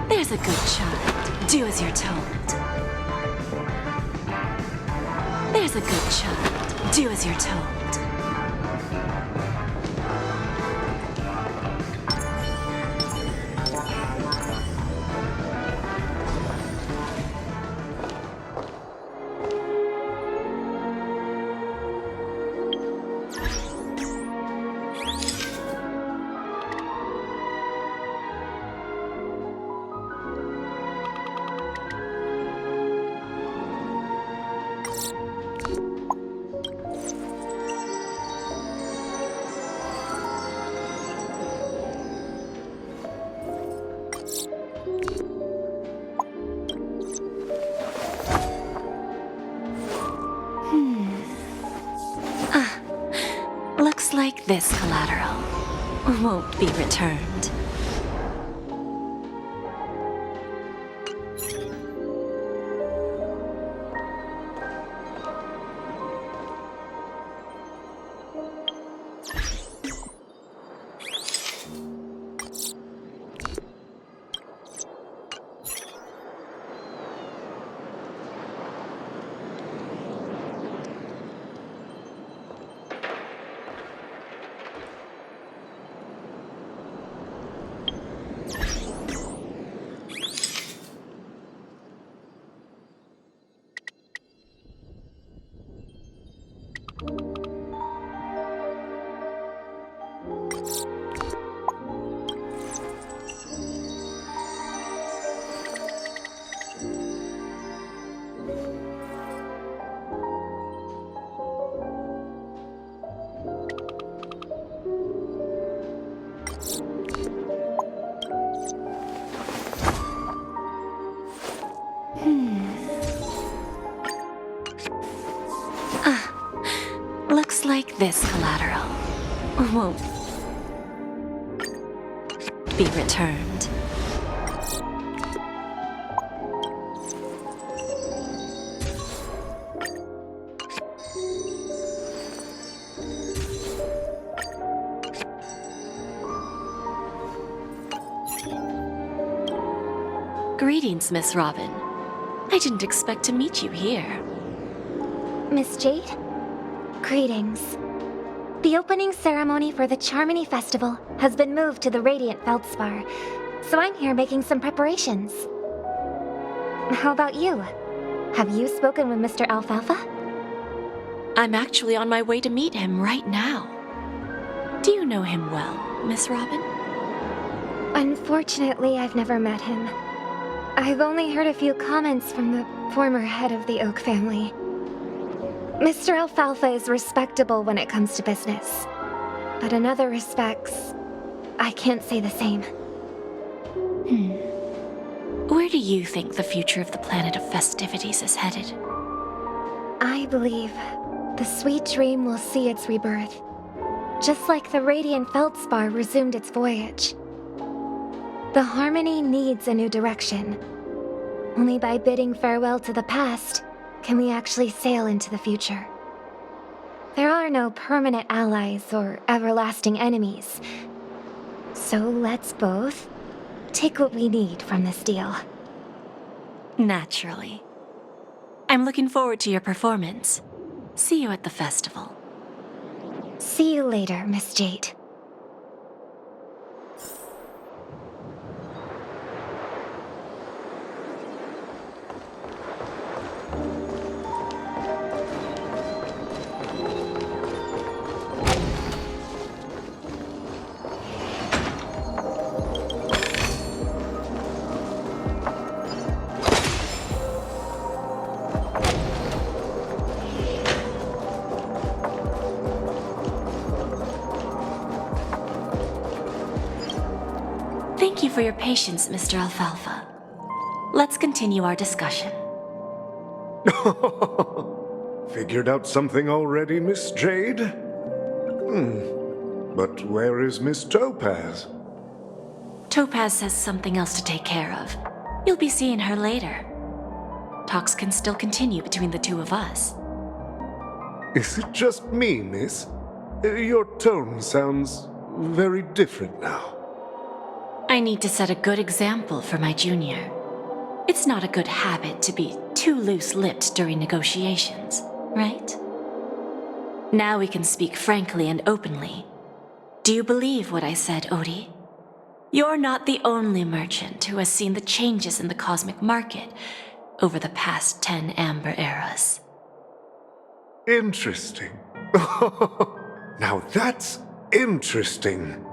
There's a good child. Do as you're told. There's a good child. Do as you're told. Looks like this collateral won't be returned. Looks like this collateral won't be returned. Greetings, Miss Robin. I didn't expect to meet you here. Miss Jade? Greetings. The opening ceremony for the Charmony Festival has been moved to the Radiant Feldspar, so I'm here making some preparations. How about you? Have you spoken with Mr. Alfalfa? I'm actually on my way to meet him right now. Do you know him well, Miss Robin? Unfortunately, I've never met him. I've only heard a few comments from the former head of the Oak family. Mr. Alfalfa is respectable when it comes to business, but in other respects, I can't say the same. Where do you think the future of the planet of festivities is headed? I believe the sweet dream will see its rebirth, just like the Radiant Feldspar resumed its voyage. The Harmony needs a new direction. Only by bidding farewell to the past can we actually sail into the future. There are no permanent allies or everlasting enemies. So let's both take what we need from this deal. Naturally. I'm looking forward to your performance. See you at the festival. See you later, Miss Jade. Thank you for your patience, Mr. Alfalfa. Let's continue our discussion. Figured out something already, Miss Jade? But where is Miss Topaz? Topaz has something else to take care of. You'll be seeing her later. Talks can still continue between the two of us. Is it just me, miss? Your tone sounds very different now. I need to set a good example for my junior. It's not a good habit to be too loose-lipped during negotiations, right? Now we can speak frankly and openly. Do you believe what I said, Odie? You're not the only merchant who has seen the changes in the cosmic market over the past 10 Amber Eras. Interesting. Now that's interesting.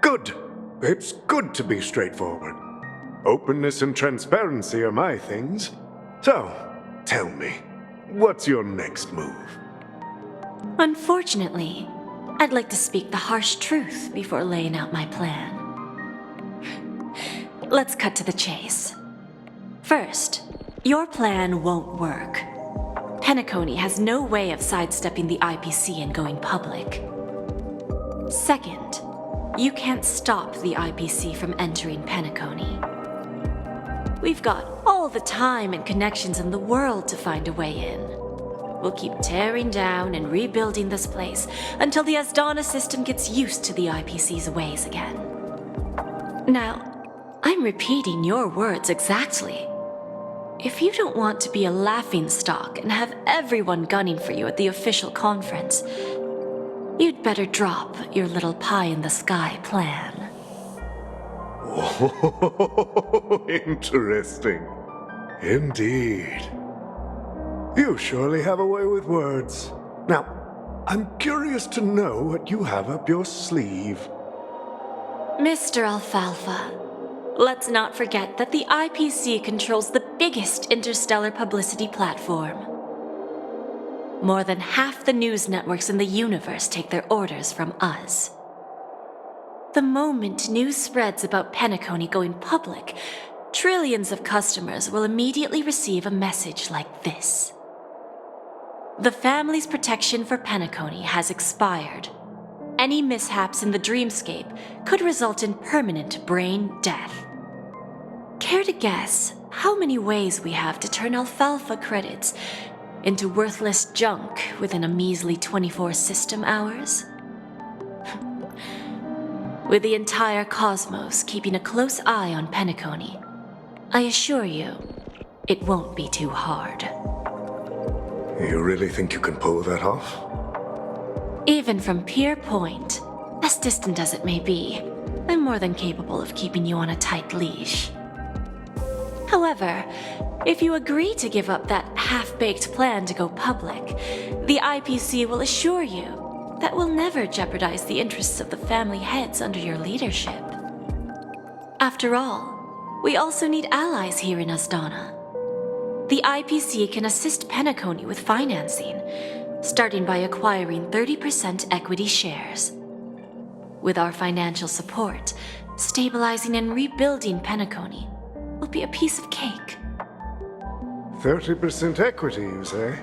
Good. It's good to be straightforward. Openness and transparency are my things. So, tell me, what's your next move? Unfortunately, I'd like to speak the harsh truth before laying out my plan. Let's cut to the chase. First, your plan won't work. Penacony has no way of sidestepping the IPC and going public. Second, you can't stop the IPC from entering Penacony. We've got all the time and connections in the world to find a way in. We'll keep tearing down and rebuilding this place until the Asdana system gets used to the IPC's ways again. Now, I'm repeating your words exactly. If you don't want to be a laughingstock and have everyone gunning for you at the official conference, you'd better drop your little pie-in-the-sky plan. Oh, interesting. Indeed. You surely have a way with words. Now, I'm curious to know what you have up your sleeve. Mr. Alfalfa, let's not forget that the IPC controls the biggest interstellar publicity platform. More than half the news networks in the universe take their orders from us. The moment news spreads about Penacony going public, trillions of customers will immediately receive a message like this. The family's protection for Penacony has expired. Any mishaps in the dreamscape could result in permanent brain death. Care to guess how many ways we have to turn alfalfa credits into worthless junk within a measly 24 system hours? With the entire cosmos keeping a close eye on Penacony, I assure you, it won't be too hard. You really think you can pull that off? Even from Pier Point, as distant as it may be, I'm more than capable of keeping you on a tight leash. However, if you agree to give up that half-baked plan to go public, the IPC will assure you that we'll never jeopardize the interests of the family heads under your leadership. After all, we also need allies here in Asdana. The IPC can assist Penacony with financing, starting by acquiring 30% equity shares. With our financial support, stabilizing and rebuilding Penacony will be a piece of cake. 30% equity, you say?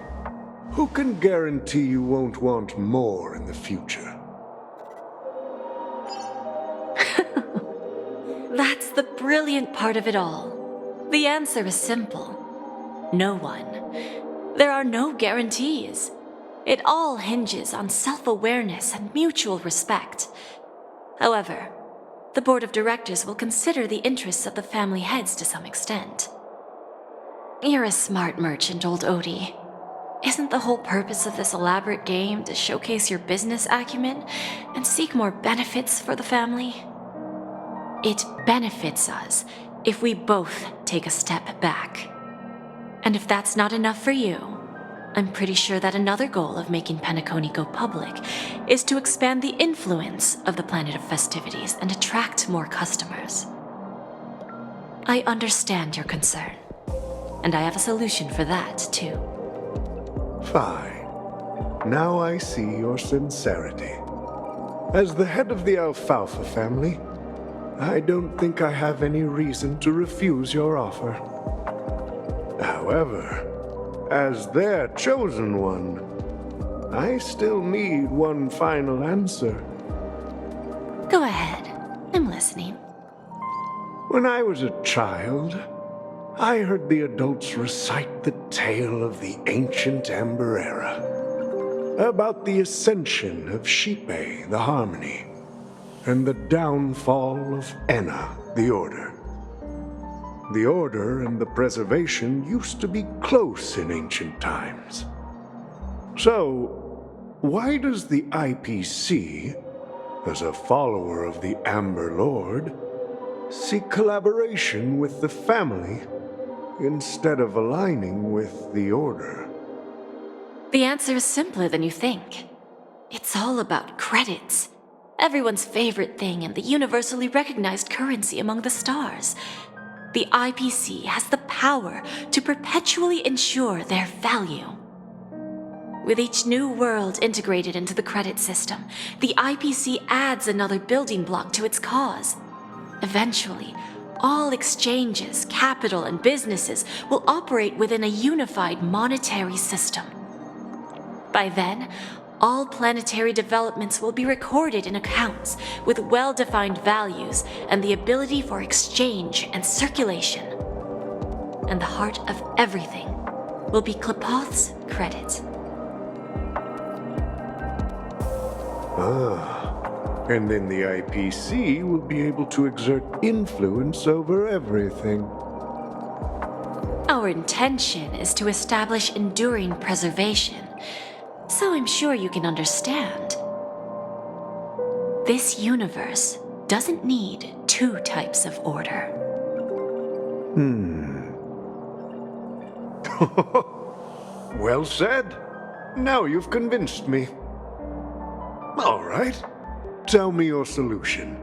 Who can guarantee you won't want more in the future? That's the brilliant part of it all. The answer is simple. No one. There are no guarantees. It all hinges on self-awareness and mutual respect. However, the board of directors will consider the interests of the family heads to some extent. You're a smart merchant, old Odie. Isn't the whole purpose of this elaborate game to showcase your business acumen and seek more benefits for the family? It benefits us if we both take a step back. And if that's not enough for you, I'm pretty sure that another goal of making Penacony go public is to expand the influence of the Planet of Festivities and attract more customers. I understand your concern, and I have a solution for that, too. Fine. Now I see your sincerity. As the head of the Alfalfa family, I don't think I have any reason to refuse your offer. However, as their chosen one, I still need one final answer. Go ahead. I'm listening. When I was a child, I heard the adults recite the tale of the ancient Ember Era, about the ascension of Shipe, the Harmony, and the downfall of Enna, the Order. The Order and the Preservation used to be close in ancient times. So, why does the IPC, as a follower of the Amber Lord, seek collaboration with the family instead of aligning with the Order? The answer is simpler than you think. It's all about credits. Everyone's favorite thing and the universally recognized currency among the stars. The IPC has the power to perpetually ensure their value. With each new world integrated into the credit system, the IPC adds another building block to its cause. Eventually, all exchanges, capital, and businesses will operate within a unified monetary system. By then, all planetary developments will be recorded in accounts with well-defined values and the ability for exchange and circulation. And the heart of everything will be Klepoth's credit. And then the IPC will be able to exert influence over everything. Our intention is to establish enduring preservation, so I'm sure you can understand. This universe doesn't need two types of order. Well said. Now you've convinced me. All right. Tell me your solution.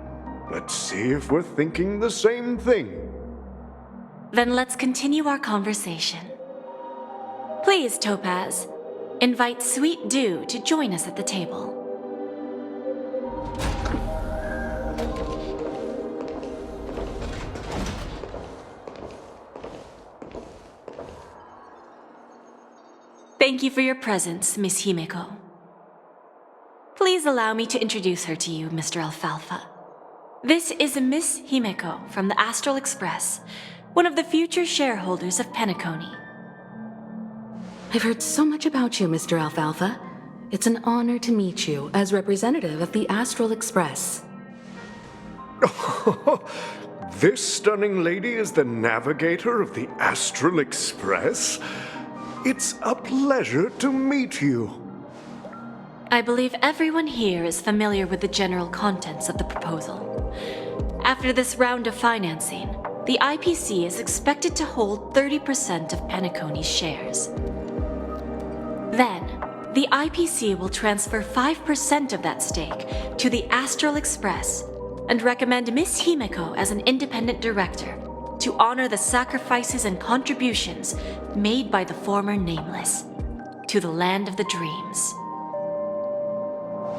Let's see if we're thinking the same thing. Then let's continue our conversation. Please, Topaz, invite Sweet Dew to join us at the table. Thank you for your presence, Miss Himeko. Please allow me to introduce her to you, Mr. Alfalfa. This is Miss Himeko from the Astral Express, one of the future shareholders of Penacony. I've heard so much about you, Mr. Alfalfa. It's an honor to meet you as representative of the Astral Express. This stunning lady is the navigator of the Astral Express? It's a pleasure to meet you. I believe everyone here is familiar with the general contents of the proposal. After this round of financing, the IPC is expected to hold 30% of Penacony's shares. Then, the IPC will transfer 5% of that stake to the Astral Express and recommend Miss Himeko as an independent director to honor the sacrifices and contributions made by the former Nameless to the land of the dreams.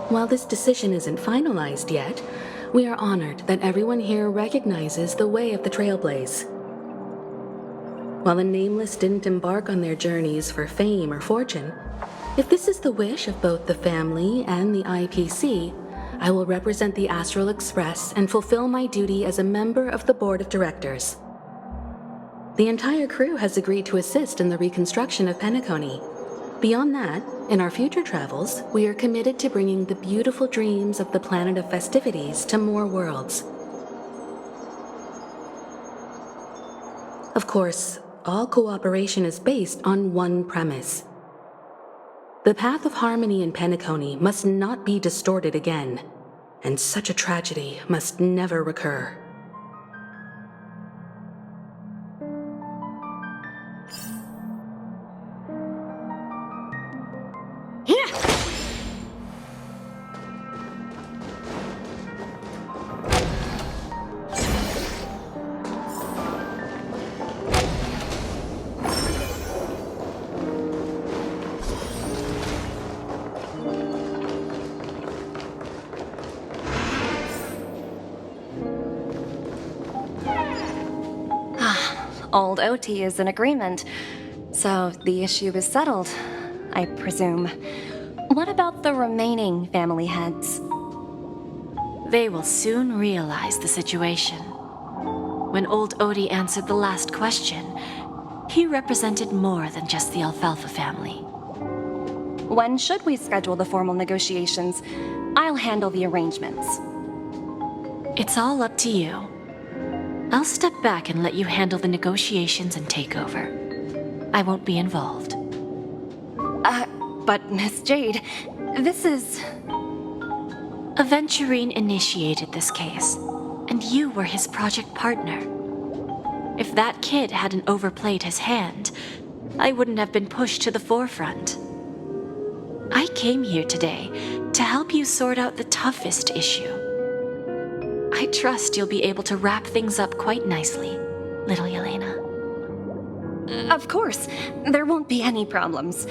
While this decision isn't finalized yet, we are honored that everyone here recognizes the way of the Trailblaze. While the Nameless didn't embark on their journeys for fame or fortune, if this is the wish of both the family and the IPC, I will represent the Astral Express and fulfill my duty as a member of the board of directors. The entire crew has agreed to assist in the reconstruction of Penacony. Beyond that, in our future travels, we are committed to bringing the beautiful dreams of the planet of festivities to more worlds. Of course, all cooperation is based on one premise. The path of harmony in Penacony must not be distorted again, and such a tragedy must never recur. Old OT is in agreement, so the issue is settled, I presume. What about the remaining family heads? They will soon realize the situation. When old Odie answered the last question, he represented more than just the Alfalfa family. When should we schedule the formal negotiations? I'll handle the arrangements. It's all up to you. I'll step back and let you handle the negotiations and takeover. I won't be involved. But Miss Jade, this is... Aventurine initiated this case, and you were his project partner. If that kid hadn't overplayed his hand, I wouldn't have been pushed to the forefront. I came here today to help you sort out the toughest issue. I trust you'll be able to wrap things up quite nicely, little Yelena. Of course, there won't be any problems.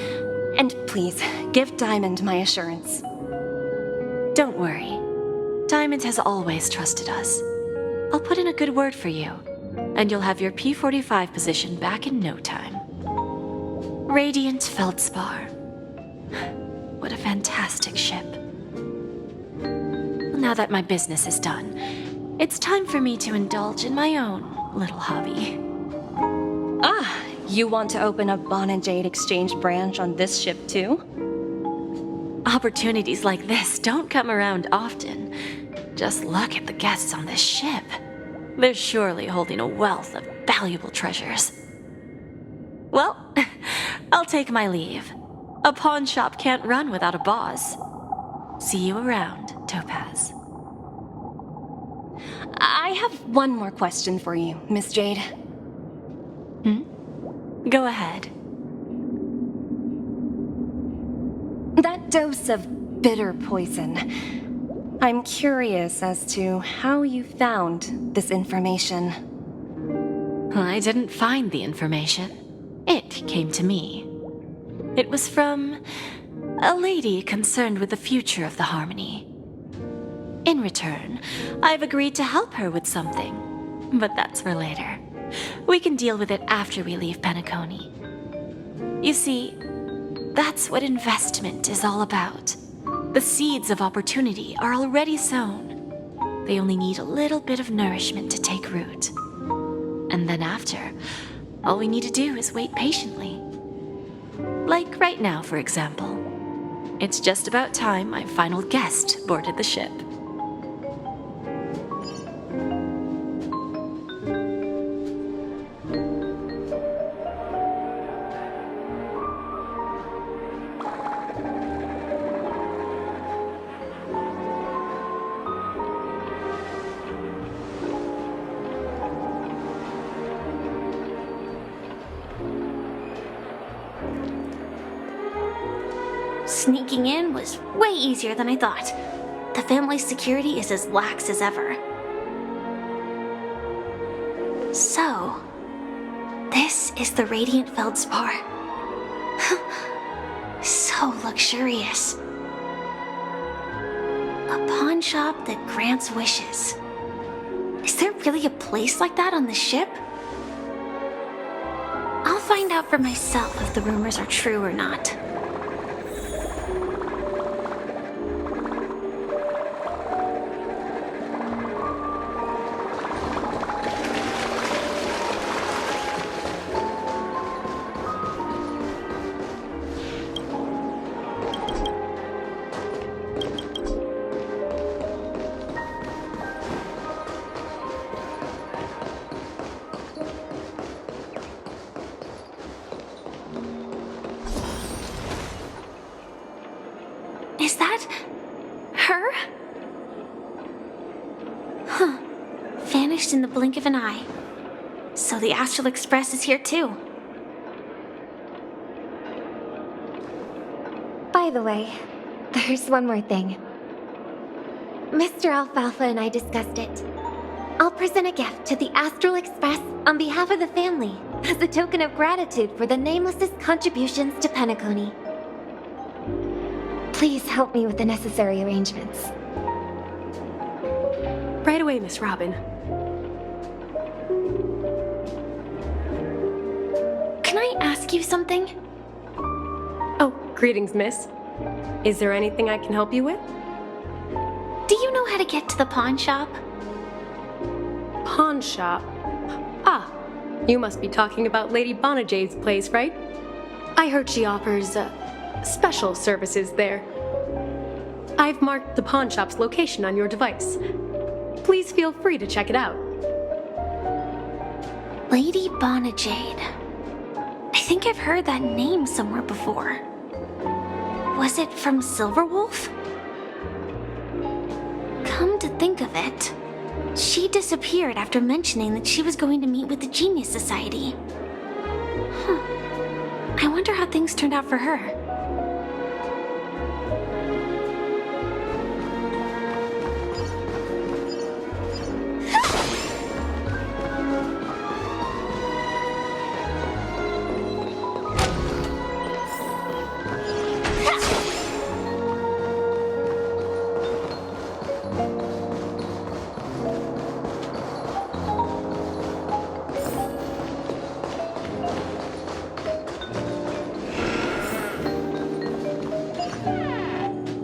And please, give Diamond my assurance. Don't worry. Diamond has always trusted us. I'll put in a good word for you, and you'll have your P-45 position back in no time. Radiant Feldspar. What a fantastic ship. Now that my business is done, it's time for me to indulge in my own little hobby. You want to open a Bon and Jade exchange branch on this ship too? Opportunities like this don't come around often. Just look at the guests on this ship. They're surely holding a wealth of valuable treasures. Well, I'll take my leave. A pawn shop can't run without a boss. See you around, Topaz. I have one more question for you, Miss Jade. Go ahead. That dose of bitter poison. I'm curious as to how you found this information. I didn't find the information. It came to me. It was from a lady concerned with the future of the Harmony. In return, I've agreed to help her with something, but that's for later. We can deal with it after we leave Penacony. You see, That's what investment is all about. The seeds of opportunity are already sown. They only need a little bit of nourishment to take root. And then after, all we need to do is wait patiently. Like right now, for example. It's just about time my final guest boarded the ship. Sneaking in was way easier than I thought. The family's security is as lax as ever. So, this is the Radiant Feldspar. So luxurious. A pawn shop that grants wishes. Is there really a place like that on the ship? I'll find out for myself if the rumors are true or not. Is that her? Huh. Vanished in the blink of an eye. So the Astral Express is here too. By the way, there's one more thing. Mr. Alfalfa and I discussed it. I'll present a gift to the Astral Express on behalf of the family as a token of gratitude for the Nameless's contributions to Penacony. Please help me with the necessary arrangements. Right away, Miss Robin. Can I ask you something? Oh, greetings, miss. Is there anything I can help you with? Do you know how to get to the pawn shop? Pawn shop? Ah, you must be talking about Lady Bonajade's place, right? I heard she offers, special services there. I've marked the pawn shop's location on your device. Please feel free to check it out. Lady Bonajade. I think I've heard that name somewhere before. Was it from Silverwolf? Come to think of it, she disappeared after mentioning that she was going to meet with the Genius Society. I wonder how things turned out for her.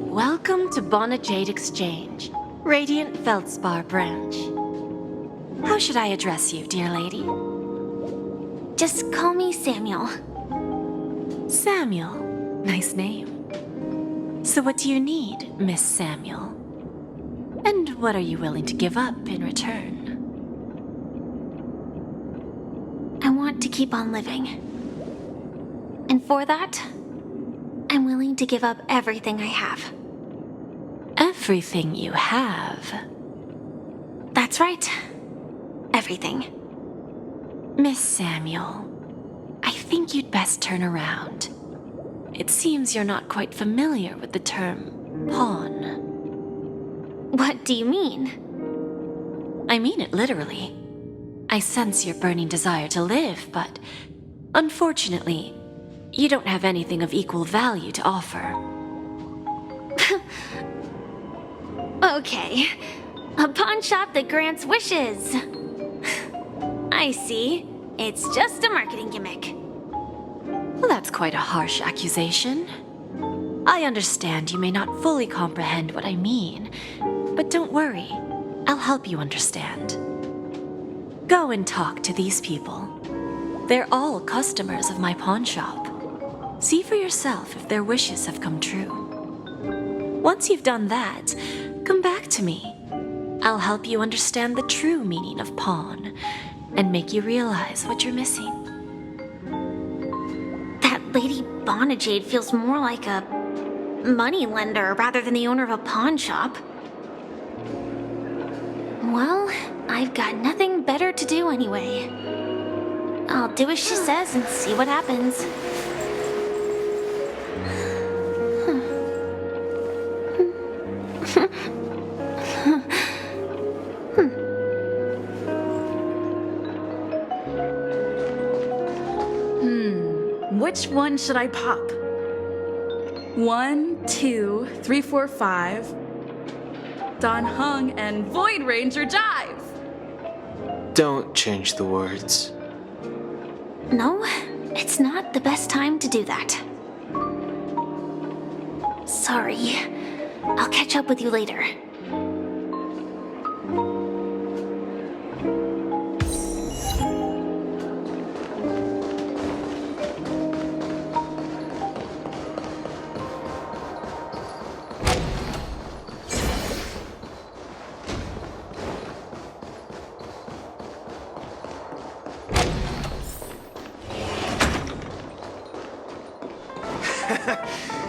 Welcome to Bonajade Exchange, Radiant Feldspar branch. How should I address you, dear lady? Just call me Samuel. Samuel. Nice name. So what do you need, Miss Samuel? And what are you willing to give up in return? I want to keep on living. And for that, I'm willing to give up everything I have. Everything you have? That's right. Everything. Miss Samuel, I think you'd best turn around. It seems you're not quite familiar with the term pawn. What do you mean? I mean it literally. I sense your burning desire to live, but unfortunately, you don't have anything of equal value to offer. Okay. A pawn shop that grants wishes. I see. It's just a marketing gimmick. Well, that's quite a harsh accusation. I understand you may not fully comprehend what I mean, but don't worry. I'll help you understand. Go and talk to these people. They're all customers of my pawn shop. See for yourself if their wishes have come true. Once you've done that, come back to me. I'll help you understand the true meaning of pawn and make you realize what you're missing. That Lady Bonajade feels more like a money lender rather than the owner of a pawn shop. Well, I've got nothing better to do anyway. I'll do as she says and see what happens. Which one should I pop? 1, 2, 3, 4, 5. Don Hung and Void Ranger Jive. Don't change the words. No, it's not the best time to do that. Sorry. I'll catch up with you later.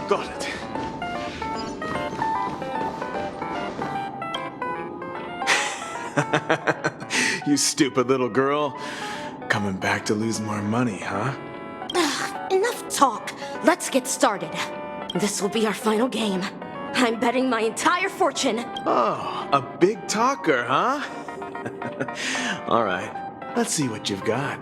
Got it. You stupid little girl. Coming back to lose more money, huh? Enough talk. Let's get started. This will be our final game. I'm betting my entire fortune. Oh, a big talker, huh? All right, let's see what you've got.